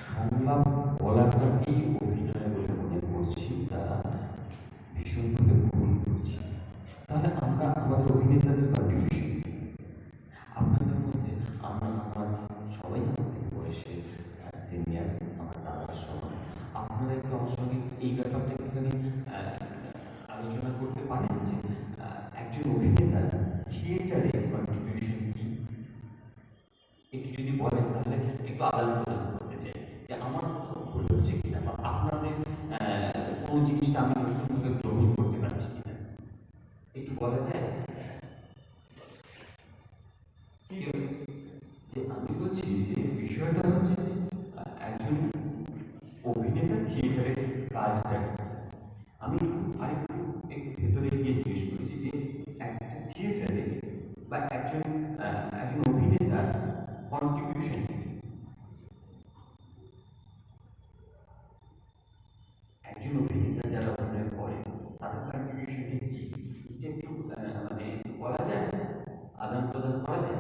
সংলাপ বলাটাকেই অভিনয় বলে মনে করছি, তারা ভীষণভাবে ভুল করছি। তাহলে আমরা আমাদের অভিনেতাদের কন্ট্রিবিউশন, আপনাদের মধ্যে আমার সবাই আমাদের বয়সে সিনিয়র, একটু যদি বলেন তাহলে একটু আদান প্রদান করতে চাই যে আমার কোথাও ভুল হচ্ছে কিনা বা আপনাদের কোনো জিনিসটা আমি নতুনভাবে গ্রহণ করতে পারছি কিনা একটু বলা যায়। যে আমি বলছি যে বিষয়টা হচ্ছে একজন অভিনেতা থিয়েটারের কাজটা কি? আমি আরেকটু একটু ভেতরে গিয়ে জিজ্ঞেস করছি যে একটা থিয়েটারে বা একজন অভিনেতার কন্ট্রিবিউশন একজন অভিনেতা যারা অভিনয় করে তাদের কন্ট্রিবিউশনটা কি এটা একটু মানে বলা যায়, আদান প্রদান করা যায়,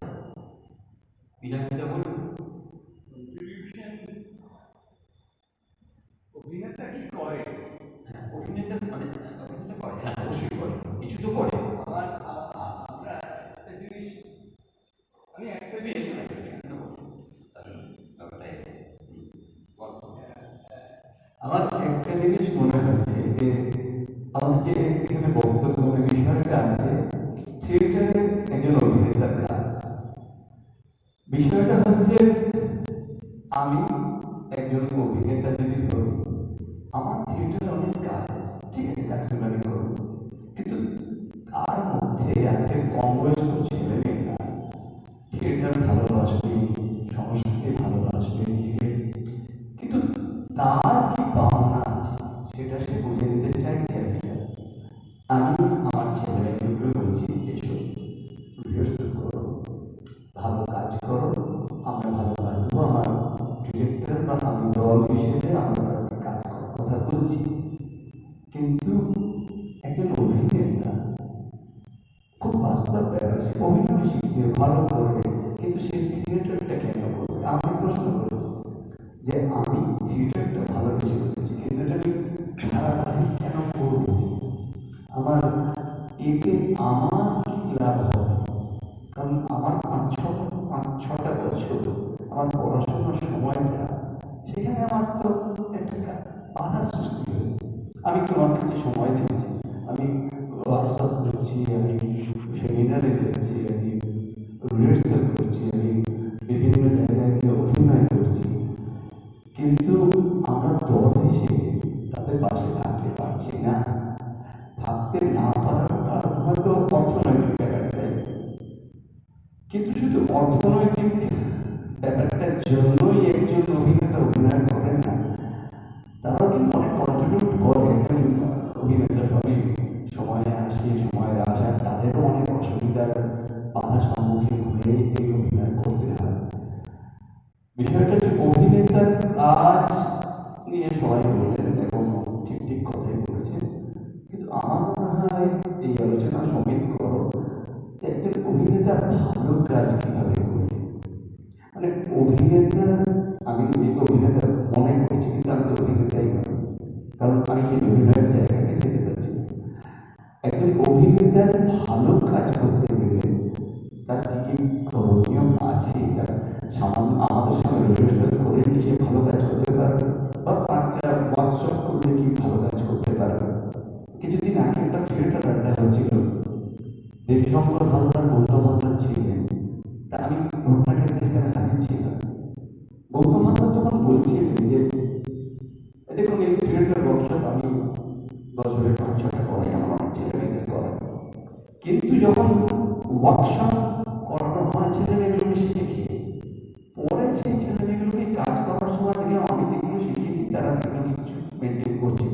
বিনাকিটা বলুন। অভিনেতা কি করে? হ্যাঁ অভিনেতা মানে অভিনেতা করে, হ্যাঁ অবশ্যই করে, কিছু তো করে। আমরা একটা জিনিস, আমি একটা জিনিস আমার একটা জিনিস মনে হচ্ছে যে আমাদের যে এখানে বক্তব্যের বিষয়টা আছে সেটা একজন অভিনেতার কাজ। বিষয়টা হচ্ছে আমি একজন অভিনেতা যদি হই, আমার থিয়েটারে অনেক কাজ আছে, ঠিক আছে, কাজগুলো আমি করবো, কিন্তু তার মধ্যে আজকে কম বয়স্ক ছেলে মেয়েরা থিয়েটার ভালোবাসবে, সংস্কৃতি ভালোবাসবে নিজেকে, কিন্তু তার কি ভাবনা আছে সেটা সে বুঝে নিতে চাইছে আজকে। আমি আমার ছেলেমেয়েগুলোকে বলছি এসো রিহার্সাল করো, ভালো কাজ করো, আমরা ভালো কাজ দেবো, আমার ডিরেক্টর বা আমি দল হিসেবে আমরা কাজ করার কথা বলছি। কিন্তু একজন অভিনেতা খুব বাস্তব ব্যাপার, সে অভিনয় শিখবে, ভালো করবে, কিন্তু সে থিয়েটারটা কেন করবে? আমি প্রশ্ন করেছি যে আমি থিয়েটারটা ভালোবেসে করেছি, কিন্তু এটা আমি ধারাবাহিক কেন করবো? আমার এতে আমার কি লাভ হবে? কারণ আমার পাঁচ ছটা বছর আমার পড়াশোনার সময়টা, সেখানে আমার তো একটা বাধা সৃষ্টি হয়েছে। আমি তোমার কাছে সময় দিচ্ছি, আমি ওয়ার্কশপ করছি, আমি সেমিনারে যাচ্ছি, আমি রিহার্সাল করছি, আমি বিভিন্ন জায়গায় গিয়ে অভিনয় করছি, কিন্তু আমরা দল হিসেবে তাদের পাশে থাকতে পারছি না। থাকতে না পারার কারণ হয়তো অর্থনৈতিক ব্যাপারটাই, কিন্তু শুধু অর্থনৈতিক ব্যাপারটার জন্যই একজন অভিনেতা অভিনয় করে না, তারাও কিন্তু অনেক কন্ট্রিবিউট করে। একজন অভিনেতা সবই সময়ে আসে, সময়ে আসা, তাদেরও অনেক অসুবিধার বাধার সম্মুখীন হয়ে এই অভিনয় করতে হয়। বিষয়টা হচ্ছে অভিনেতার কাজ নিয়ে সবাই বললেন এবং ঠিক ঠিক কথাই বলেছেন, কিন্তু আমার মনে হয় এই আলোচনা সমেত করো যে একজন অভিনেতা ভালো কাজ কিভাবে করবে। মানে অভিনেতা, আমি নিজেকে অভিনেতা মনে করছি, কিন্তু আমি তো অভিনেতাই নই, কারণ আমি সেই অভিনয়ের জায়গায় যেতে পারছি না। একজন অভিনেতার ভালো কাজ করতে গেলে তার কি কি করণীয় আছে, তার সামান্য আমাদের সঙ্গে রিহার্সাল করে কি সে ভালো কাজ করতে পারবে, বা 5টা ওয়ার্কশপ করলে কি ভালো কাজ করতে পারবে। কিছুদিন আগে একটা থিয়েটার আড্ডা হচ্ছিল, দেবশঙ্কর হালদার গৌতম হালদার ছিলেন, তা আমি ঘটনাটা যেখানে হাজির ছিলাম, গৌতম হালদার তখন বলছিলেন যে দেখুন এই থিয়েটার ওয়ার্কশপ আমি বছরে 5-6টা করাই, আমার অনেক ছেলে মেয়েদের করাই, কিন্তু যখন ওয়ার্কশপ করানো হয় ছেলে মেয়েগুলোকে শিখে, পরে সেই ছেলে মেয়েগুলোকে কাজ করার সময় দেখলাম আমি যেগুলো শিখিয়েছি তারা সেগুলো কিছু মেনটেন করছে।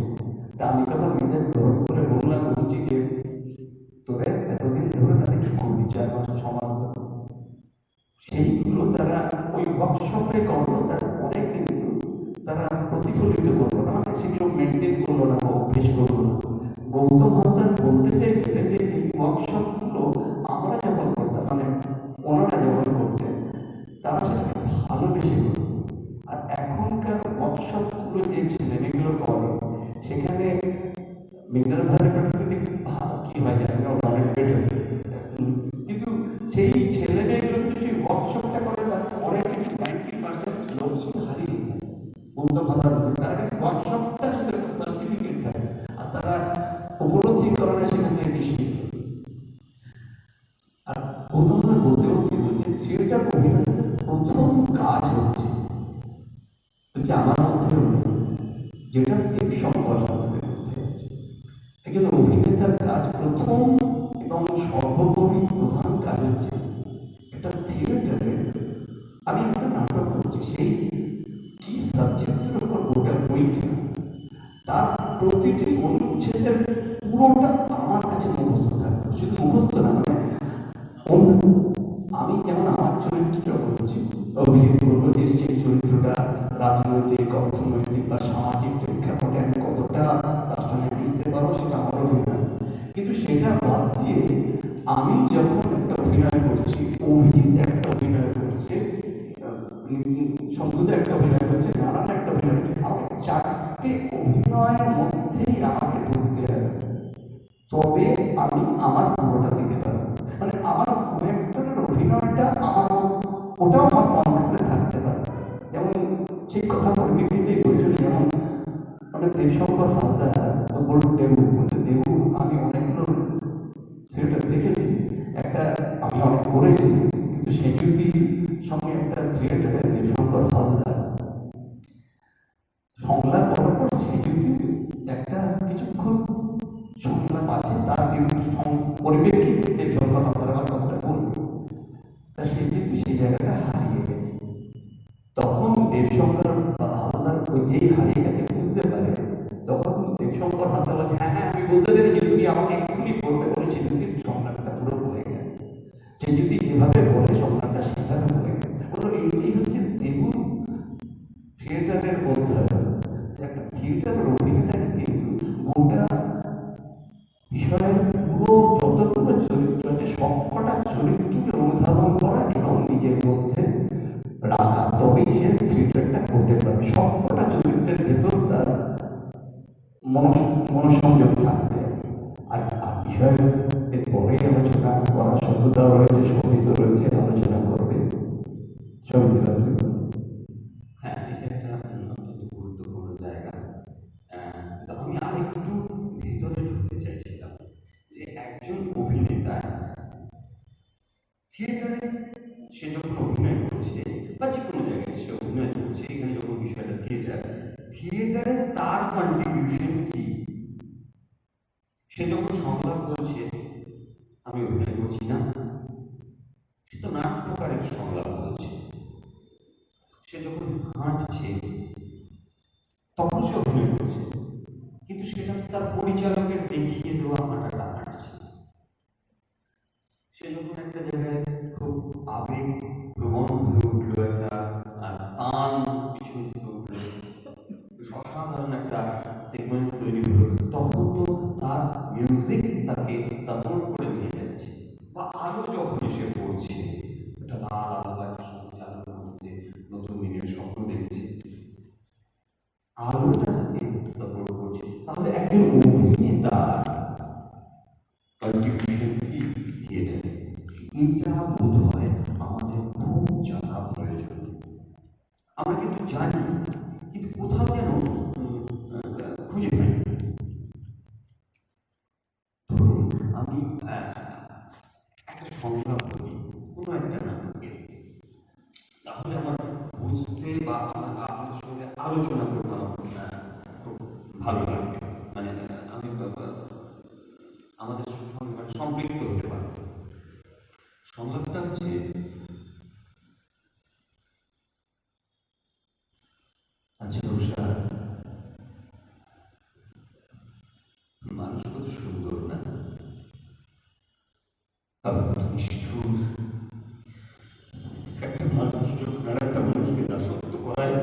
তা আমি তখন মেজাজ গরম করে বললাম, বলছি যে তোরা এতদিন ধরে তাদের কি করবি, 4 মাস 6 মাস সেইগুলো তারা ওই ওয়ার্কশপে করলো, তারপরে কিন্তু তারা প্রতিফলিত করলো না, মানে সেগুলো মেনটেন করলো না বা অভ্যেস করলো না। গৌতম হালদার বলতে চাইছিলেন যে এই ওয়ার্কশপগুলো আমরা যখন করতাম, মানে ওনারা যখন করতেন, তারা সেটাকে ভালোবেসে করতেন। আর এখনকার ওয়ার্কশপগুলো যে ছেলেমেয়েগুলো করে, সেখানে মিনার ভাইয়ের প্রকৃতি কি হয় জানি না, ওরা অনেক বেটার, কিন্তু সেই ছেলে মেয়েগুলো কিন্তু সেই ওয়ার্কশপটা করে তারপরে কিন্তু 90% লোক সেটা হারিয়ে যায়। গৌতম হালদার তারা কিন্তু ওয়ার্কশপটা শুধু একটা সার্টিফিকেট দেয়, আর তারা উপলব্ধি করে না সেখান থেকে বেশি। আর গৌতম হালদার বলতে বলতে বলছে থিয়েটার অভিনেতাদের প্রথম হচ্ছে আমার মধ্যেও নেই, যেটা দেবশঙ্কর হালদারের মধ্যে আছে। একজন অভিনেতার কাজ প্রথম এবং সর্বোপরি প্রধান কাজ হচ্ছে একটা থিয়েটারে আমি একটা নাটক করছি, সেই কি সাবজেক্টের উপর গোটা বইটা, তার প্রতিটি অনুচ্ছেদের পুরোটা আমার কাছে মুখস্থ থাকবে। শুধু মুখস্থ না, মানে আমি যেমন আমার চরিত্রটা বলছি, অভিনয় করবো যে সেই চরিত্রটা রাজনৈতিক, অর্থনৈতিক বা সামাজিক প্রেক্ষাপটে আমি কতটা তার সঙ্গে মিশতে পারবো সেটা আমার অভিনয়। কিন্তু সেটা বাদ দিয়ে আমি যখন একটা অভিনয় করছি, অভিজিৎ একটা অভিনয় করছে, সম্পূর্ণ একটা অভিনয় করছে, নানান একটা অভিনয়, আমাকে চারটে অভিনয়ের মধ্যেই আমাকে ঢুকতে হবে, তবে আমি আমার পুরোটা দিতে পারবো। মানে আমার কোনো একজনের অভিনয়টা আমার, ওটাও আমার কন্ট্রোলে থাকতে পারে। যেমন সেই কথা পরিপ্রেক্ষিতেই বলছিল, যেমন মানে দেবশঙ্কর হালদার বলুন দেবু, বলতে দেবু আমি অনেকগুলো থিয়েটার দেখেছি, একটা আমি অনেক করেছি, কিন্তু সেজুতির সঙ্গে একটা থিয়েটারে দেবশঙ্কর হালদার সংলাপ করার পর সেজুতির একটা কিছুক্ষণ সংলাপ আছে, তার পরিপ্রেক্ষিতে দেবশঙ্কর হালদার আমার কথাটা বলবে, তা সেজুতি সেই জায়গাটা হারিয়ে গেছে। তখন দেবশঙ্কর হালদার ওই যেই হারিয়ে গেছে বুঝতে পারে, তখন দেবশঙ্কর হালদার বলছে হ্যাঁ হ্যাঁ আমি বুঝতে পেরেছি, তুমি আমাকে এক্ষুনি বলবে, বলে সেজুতির সংলাপটা পুরো বলে গেল। সেজুতি যেভাবে বলে সংলাপটা সেভাবে বলে গেল। বললো এইটাই হচ্ছে দেবু থিয়েটারের অধ্যায়। একটা থিয়েটারের অভিনেতাকে কিন্তু গোটা বিষয়ের পুরো যতগুলো চরিত্র আছে সবকটা চরিত্রকে অনুধাবন করা এবং নিজের মধ্যে রাখা, তবেই সে থিয়েটারটা করতে পারবে। সবকটা চরিত্রের ভেতর তার মনোসংযোগ থাকতে হবে। আর আর বিষয় পরে আলোচনা করার সত্যতাও রয়েছে, সঙ্গীত রয়েছে, আলোচনা করবে সঙ্গীত। হ্যাঁ, এটা একটা অত্যন্ত গুরুত্বপূর্ণ জায়গা। তো আমি আর একটু ভিতরে ঢুকতে চাইছিলাম যে একজন অভিনেতা থিয়েটারে সে যখন অভিনয় করছে বা যে কোনো জায়গায় সে অভিনয় করছে, এখানে যখন বিষয়টা থিয়েটারে তার কন্ট্রিবিউশন কি? সে যখন সংলাপ বলছে আমি অভিনয় করছি না, সে তো নাট্যকারের সংলাপ বলছে। সে যখন হাঁটছে তখন সে অভিনয় করছে, কিন্তু সেটা তার পরিচালকের দেখিয়ে দেওয়া হাঁটাটা হাঁটছে। সে যখন একটা জায়গায় খুব আবেগ প্রবণ হয়ে উঠলো, একটা টান পিছন থেকে উঠলো, অসাধারণ একটা সিকোয়েন্স তৈরি হলো, তখন তো তার মিউজিক তাকে সাপোর্ট করে নিয়ে যাচ্ছে। বা আলো যখন এসে পড়ছে, একটা লাল আলো, একটা সবুজ আলোর মধ্যে নতুন দিনের স্বপ্ন দেখছে, আলোটা তাকে সাপোর্ট করছে। তাহলে একজন অভিনেতা কন্ট্রিবিউশন কি থিয়েটারে? এটা বোধ হয় আমাদের খুব জানা প্রয়োজন। আমরা কিন্তু জানি, কিন্তু কোথাও যেন খুঁজে পাই। ধরুন আমি একটা সংলাপ বলি কোনো একটা নাটকে, তাহলে আমার বুঝতে বা আপনাদের সঙ্গে আলোচনা করতে আমার খুব ভালো লাগবে। মানে আমি আমাদের সঙ্গে মানে সম্পৃক্ত হতে পারবো। সংলাপটা হচ্ছে, আচ্ছা উষা, মানুষ কত সুন্দর না, তবে কত নিষ্ঠুর। একটা মানুষ যখন আর একটা মানুষকে দাসত্ব করায়,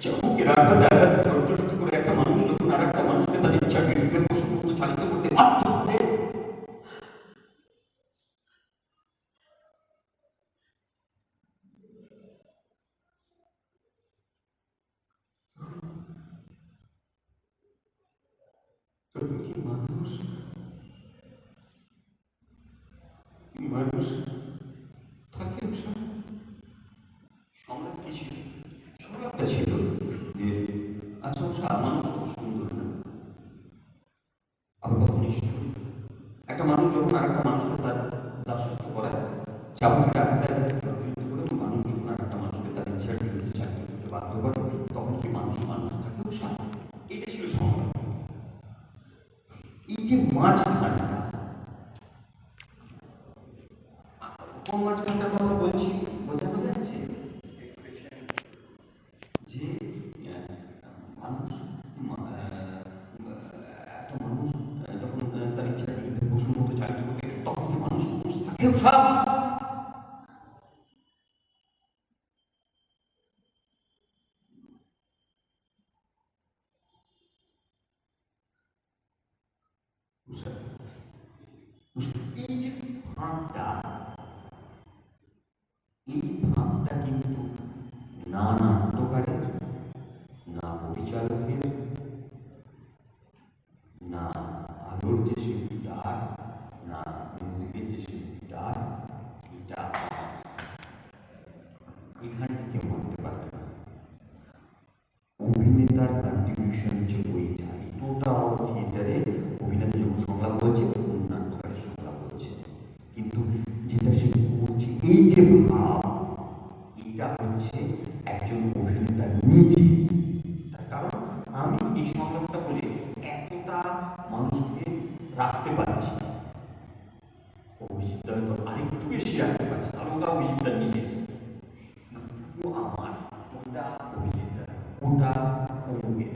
চাবুকের আঘাতে আঘাতে পর্যন্ত করে একটা মানুষ যখন আর একটা মানুষকে তার ইচ্ছার বিরুদ্ধে পশুপক্ষ চালিত করতে বাধ্য হবে, তখন কি মানুষ মানুষ থাকে? সংলাপ কি ছিল? সংলাপটা ছিল যে আচ্ছা উষা, মানুষ খুব সুন্দর না, আবার কত নিষ্ঠুর। একটা মানুষ যখন আর একটা মানুষকে তার দাসত্ব করায়, চাবুকের আঘাতে আঘাতে পর্যন্ত করে, মানুষ যখন আর একটা মানুষকে তার ইচ্ছার বিরুদ্ধে চাকরি করতে বাধ্য করে, তখন যে মাঝখানটা, কোন মাঝখানটার কথা বলছি বোঝানো যাচ্ছে? যে মানুষ একটা মানুষ যখন তার ইচ্ছার বিরুদ্ধে পশুর মতো চালিত করতে গেছে, তখন কি মানুষ মানুষ থাকেও সব? এই যে ভাবটা, এই ভাবটা কিন্তু না নাট্যকারের, না পরিচালকের, না আলোর যে শিল্পীটার, না মিউজিকের যে শিল্পীটার, এটা এখান থেকে মানতে পারবে না। অভিনেতার কন্ট্রিবিউশন যে বইটা, এই টোটাল থিয়েটারে অভিনেতা যখন সংলাপ বলছে, নাট্যকারের সংলাপ বলছে, কিন্তু যেটা সে করছে এই যে ভাব, এটা হচ্ছে একজন অভিনেতার নিজে। তার কারণ আমি এই সংলাপটা বলে এতটা মানুষকে রাখতে পারছি, অভিজিৎ হয়তো আরেকটু বেশি রাখতে পারছি, তাহলে ওটা অভিজিৎদার নিজে, কিন্তু আমার ওটা অভিজিৎদার, ওটা অমুকের।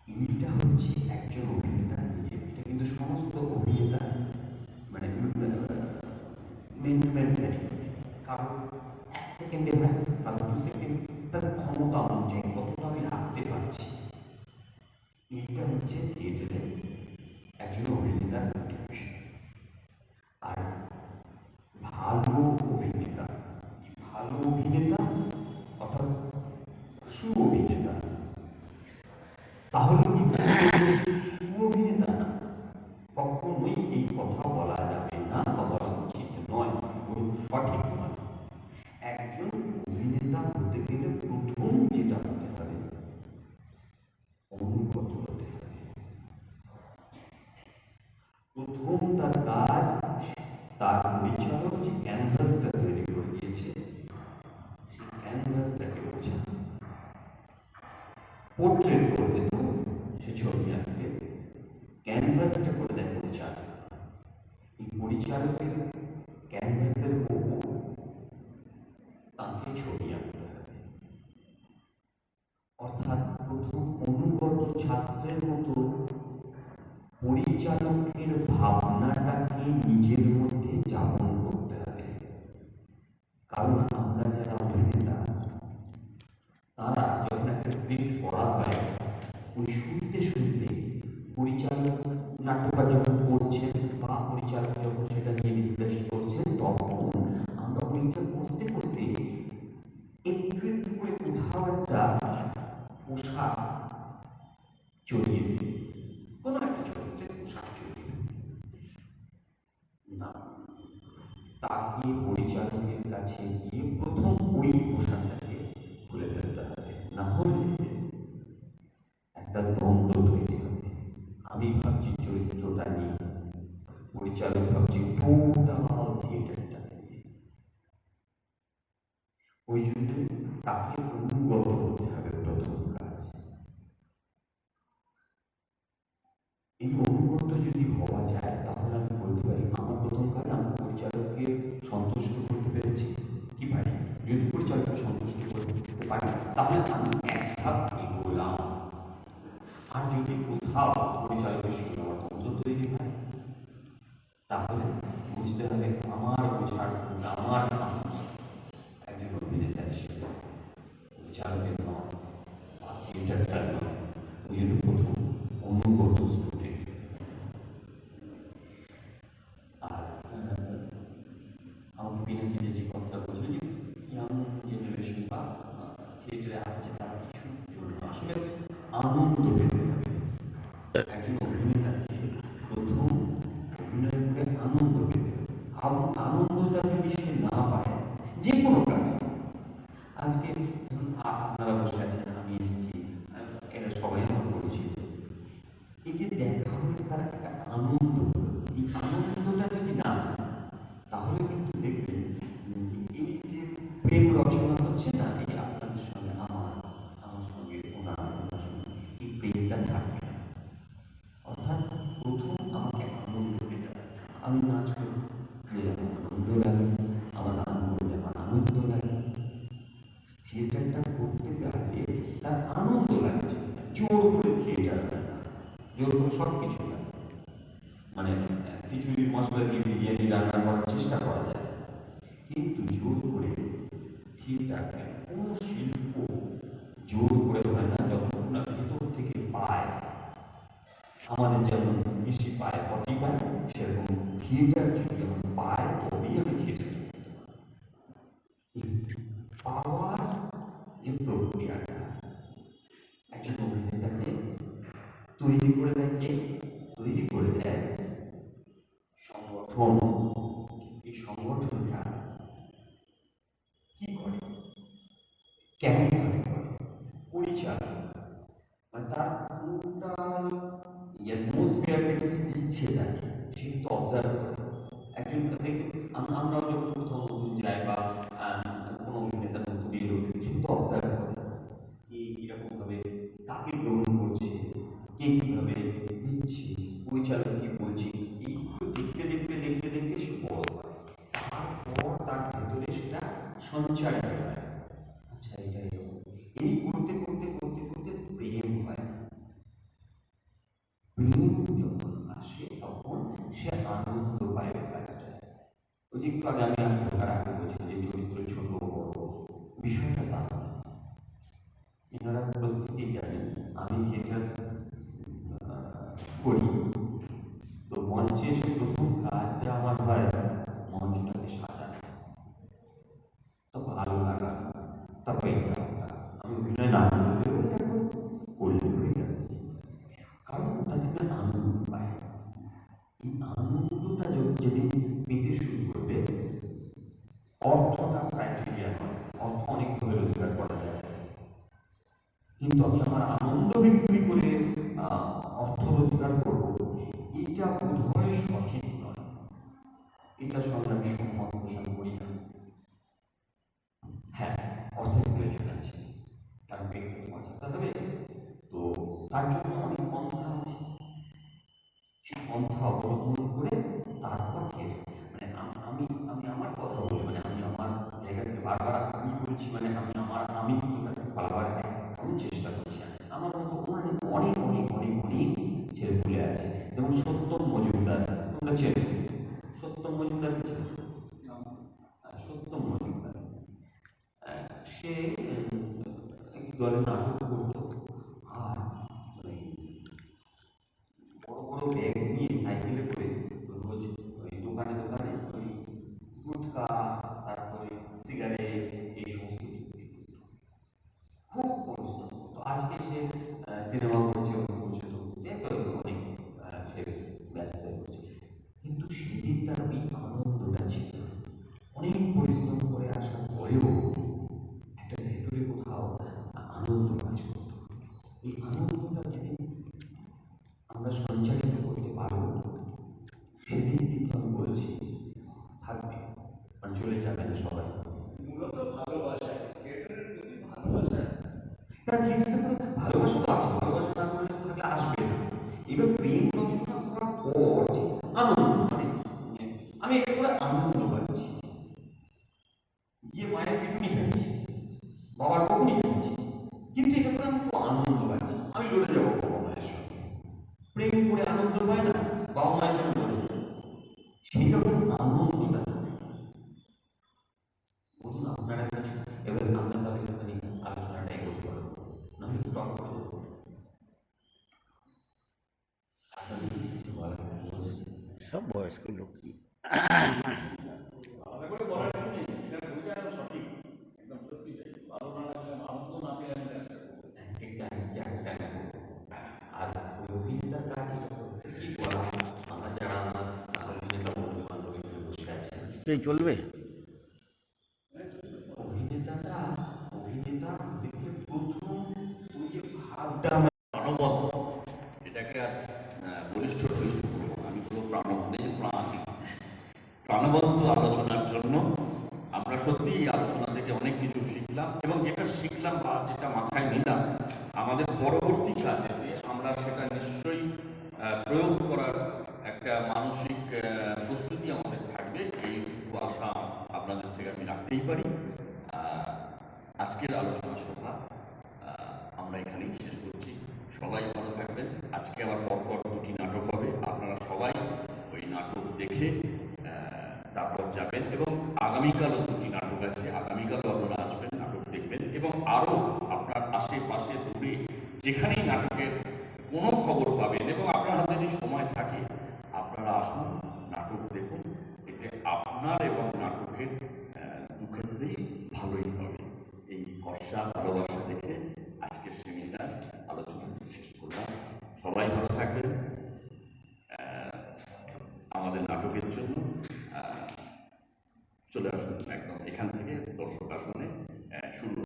এইটা হচ্ছে একজন অভিনেতার নিজে। এটা কিন্তু সমস্ত অভিনেতা মানে কারণ 1 সেকেন্ডে হয়, কারণ 2 সেকেন্ড, তার ক্ষমতা অনুযায়ী কতটা আমি রাখতে পারছি। এইটা হচ্ছে থিয়েটারে একজন অভিনেতার কন্ট্রিবিউশন। আর ভালো অভিনেতা, ভালো অভিনেতা অর্থাৎ সুঅভিনেতা, তাহলে কি সুঅভিনেতা না? কখনোই এই কথা বলা যাবে না বা বলা উচিত নয়, সঠিক নয়। একজন অভিনেতা হতে গেলে প্রথম যেটা হতে হবে, অনুগত হতে হবে। প্রথম তার কাজ, তার পরিচালক যে ক্যানভাসটা তৈরি করে দিয়েছে, সেই ক্যানভাসটাকে বোঝা। পোর্ট্রেট করবে তো সে ছবি আঁকবে, ক্যানভাসটা করে দেয় পরিচালক। এই পরিচালকের ক্যানভাসের ওপর তাকে ছবি আঁকতে হবে। অর্থাৎ প্রথম অনুগত ছাত্রের মতো পরিচালকের ভাবনাটাকে নিজের মধ্যে যাপন করতে হবে। কারণ আমরা যারা অভিনেতা, তারা যখন একটা স্ক্রিপ্ট পড়া হয়, ওই শুনতে শুনতে পরিচালক, নাট্যকার যখন পড়ছেন বা পরিচালক যখন সেটা নিয়ে ডিসকাস করছেন, তখন আমরা ওইটা করতে করতে একটু একটু করে কোথাও একটা পোশাক চড়িয়ে দিই, কোনো একটা চরিত্রে পোশাক চড়িয়ে না, তাকে পরিচালকের কাছে গিয়ে প্রথম ওই পোশাকটাকে খুলে ফেলতে হবে। না হলে একটা দ্বন্দ্ব তৈরি হবে। আমি ভাবছি চরিত্রটা নিয়ে, পরিচালক ভাবছি টোটাল থিয়েটারটা নিয়ে। ওই জন্য তাকে অনুগত হতে হবে প্রথম কাজ। এই অনুগত যদি হওয়া যায়, তাহলে আমি বলতে পারি আমার প্রথম কাজ, আমি পরিচালককে সন্তুষ্ট করতে পেরেছি কি পারি। যদি পরিচালককে সন্তুষ্ট করতে পারি, তাহলে আমি এক ধাপ এগোলাম। আর যদি কোথাও পরিচালকের সঙ্গে আমার দ্বন্দ্ব তৈরি হয়, তাহলে বুঝতে হবে আমার বোঝার, আমার একজন অভিনেতা হিসেবে পরিচালকের নয় বা থিয়েটারটার নয়। ওই জন্য প্রথম অনুগত স্টুডেন্ট। আর আমাকে পিনাকি যে কথাটা বলছিল যে ইয়াং জেনারেশন বা থিয়েটারে আসছে, তার কিছু জন্য আসলে আনন্দ পেতে হবে। একজন অভিনেতাকে প্রথম অভিনয় করে আনন্দ পেতে হবে। আনন্দটা যদি সে না পায়, যে কোনো কাজে, আজকে আপনারা বসে আছেন, আমি এসেছি, এরা সবাই আমার পরিচিত, এই যে দেখা হলে তার একটা আনন্দ, এই আনন্দটা যদি না হয়, তাহলে কিন্তু দেখবেন এই যে প্রেম রচনা হচ্ছে না, এই আপনাদের সঙ্গে আমার সঙ্গে ওনার সঙ্গে, এই প্রেমটা থাকবে না। সব কিছু না, মানে খিচুড়ি মশলা দিয়ে বিরিয়ানি রান্না করার চেষ্টা করা যায়, কিন্তু জোর করে থিয়েটারকে কোনো শিল্প জোর করে হয় না, যতক্ষণ না ভেতর থেকে পায়। আমাদের যেমন বেশি পায় পটি পায়, সেরকম থিয়েটার যদি আমার পায় তবেই আমি থিয়েটারটা করতে পারি। এই পাওয়ার যে প্রক্রিয়াটা একজন অভিনেতাকে তৈরি করে দেয় কে? তৈরি করে দেয় সংগঠন। এই সংগঠনটা কি করে, কেমন ভাবে করে, পরিচালক মানে তার টোটাল অ্যাটমসফিয়ারটা কি দিচ্ছে তাকে সেটা তো অবজার্ভ করে একজন। আমরাও যখন কোথাও নতুন যাই বা কোনো অভিনেতা নতুন এলো, সেটা তো অবজার্ভ করে কিরকম ভাবে কাকে গ্রহণ করছে, কে কিভাবে নিচ্ছে, পরিচালক কি বলছে, এইগুলো দেখতে দেখতে দেখতে দেখতে সে বড় হয়। তারপর তার ভেতরে সেটা সঞ্চারিত হয়। আচ্ছা এটা এরকম, এই করতে করতে করতে করতে প্রেম হয়। প্রেম যখন আসে তখন সে আনন্দ পায় ওই কাজটা। ওই যে একটু আগে আমি ঢোকার আগে বলছিলাম যে চরিত্র ছোট বড় বিষয়টা তা নয়। এনারা প্রত্যেকেই জানেন আমি থিয়েটার করি, তো মঞ্চে এসে প্রথম কাজটা আমার হয় মঞ্চটাকে সাজানো, তো ভালো লাগা, তারপরে আমি অভিনয় না করলেও এটা করলেও এটা, কারণ তাদের আনন্দ পায়। এই আনন্দটা যেদিন পেতে শুরু করবে, অর্থটা ক্রাইটেরিয়া নয়, অর্থ অনেকভাবে রোজগার করা যায়, কিন্তু আমি আমার আনন্দ বিক্রি করে অর্থ রোজগার করব, এটা বোধহয় সঠিক নয়। এটার সঙ্গে আমি সম্মত পোষণ করি না। হ্যাঁ, অর্থের প্রয়োজন আছে, কারণ পেটকে তো বাঁচাতে হবে, তো তার জন্য অনেক পন্থা আছে। সেই পন্থা অবলম্বন করে তারপর মানে আমি আমি আমার কথা বলি, মানে আমি আমার জায়গা থেকে বারবার আমি বলছি, মানে আমি বারবার আমি চেষ্টা করছি। আমার মতো অনেক অনেক অনেক অনেক অনেক ছেলেপুলে আছে, যেমন সত্যম মজুমদার, তোমরা চেনো সত্যম মজুমদার? সত্যম মজুমদার সে একটি দলের নাটক করতো, আর বড় বড় ব্যাগ নিয়ে সাইকেলে করে রোজ ওই দোকানে দোকানে ওই গুটখা, তারপরে সিগারেট, এই সমস্ত খুব পরিশ্রম করতো। আজকে সে সিনেমা করছে, করছে, তো অনেক সে ব্যস্ত হয়ে পড়ছে, কিন্তু সেদিন তার ওই আনন্দটা ছিল। অনেক পরিশ্রম করে আসার পরেও একটা ভেতরে কোথাও আনন্দ কাজ করতো। এই আনন্দটা যেদিন আমরা সঞ্চারিত করতে পারবো, সেদিন কিন্তু আমি বলছি থাকবে, মানে চলে যাবে না সবাই। মূলত ভালোবাসা, থিয়েটারের প্রতি ভালোবাসা, ভালোবাসা তো আছে, ভালোবাসা না করলে থাকলে আসবে না। এবার প্রেম রচনা করার পর যে আনন্দ, মানে আমি এটা করে আনন্দ পাচ্ছি, যে মায়ের পিটুনি খাচ্ছি, বাবার বকুনি খাচ্ছি, কিন্তু এটা করে আমি খুব আনন্দ পাচ্ছি, আমি লড়ে যাবো বাবা মায়ের সঙ্গে। প্রেম করে আনন্দ পায় না, বাবা মায়ের সঙ্গে লড়ে যায়, সেই রকম আনন্দটা থাকে। বলুন আপনারা কিছু, এবার আমরা তাহলে এখানে আলোচনাটা এগোতে পারবো, নাহলে স্টপ করে দেবো। আপনাদের কিছু বলার আছে? সব বয়স্ক লোক কি আলাদা করে বলার কিছু নেই, এটা বলতে আরো সঠিক, একদম সত্যি তাই। ভালো না লাগলে আনন্দ না পেলে আমি চেষ্টা করবো। আর ওই অভিনেতার কাজ এটা প্রত্যেকেই করা। আমার যারা আমার অভিনেতা বন্ধু বান্ধব এখানে বসে আছেন, এই চলবে? অভিনেতা হতে গেলে প্রথম ওই যে ভাবটা প্রাণবন্ত, এটাকে আর বলিষ্ঠ বলিষ্ঠ করবো না, আমি পুরো প্রাণবন্ত প্রাণবন্ত আলোচনার জন্য আমরা সত্যি এই আলোচনা থেকে অনেক কিছু শিখলাম, এবং যেটা শিখলাম বা যেটা মাথায় নিলাম, আমাদের পরবর্তী কাজেতে আমরা সেটা নিশ্চয়ই প্রয়োগ করার একটা মানসিক প্রস্তুতি আমাদের থাকবে, এইটুকু আশা আপনাদের থেকে আমি রাখতেই পারি। আজকের আলোচনা সভা আমরা এখানেই শেষ করছি। সবাই ভালো থাকবেন। আজকে আবার পরপর দুটি নাটক হবে, আপনারা সবাই ওই নাটক দেখে তারপর যাবেন। এবং আগামীকালও দুটি নাটক আছে, আগামীকালও আপনারা আসবেন, নাটক দেখবেন। এবং আরও আপনার আশেপাশে দূরে যেখানেই নাটকের কোনো খবর পাবেন এবং আপনার হাতে যদি সময় থাকে আপনারা আসুন,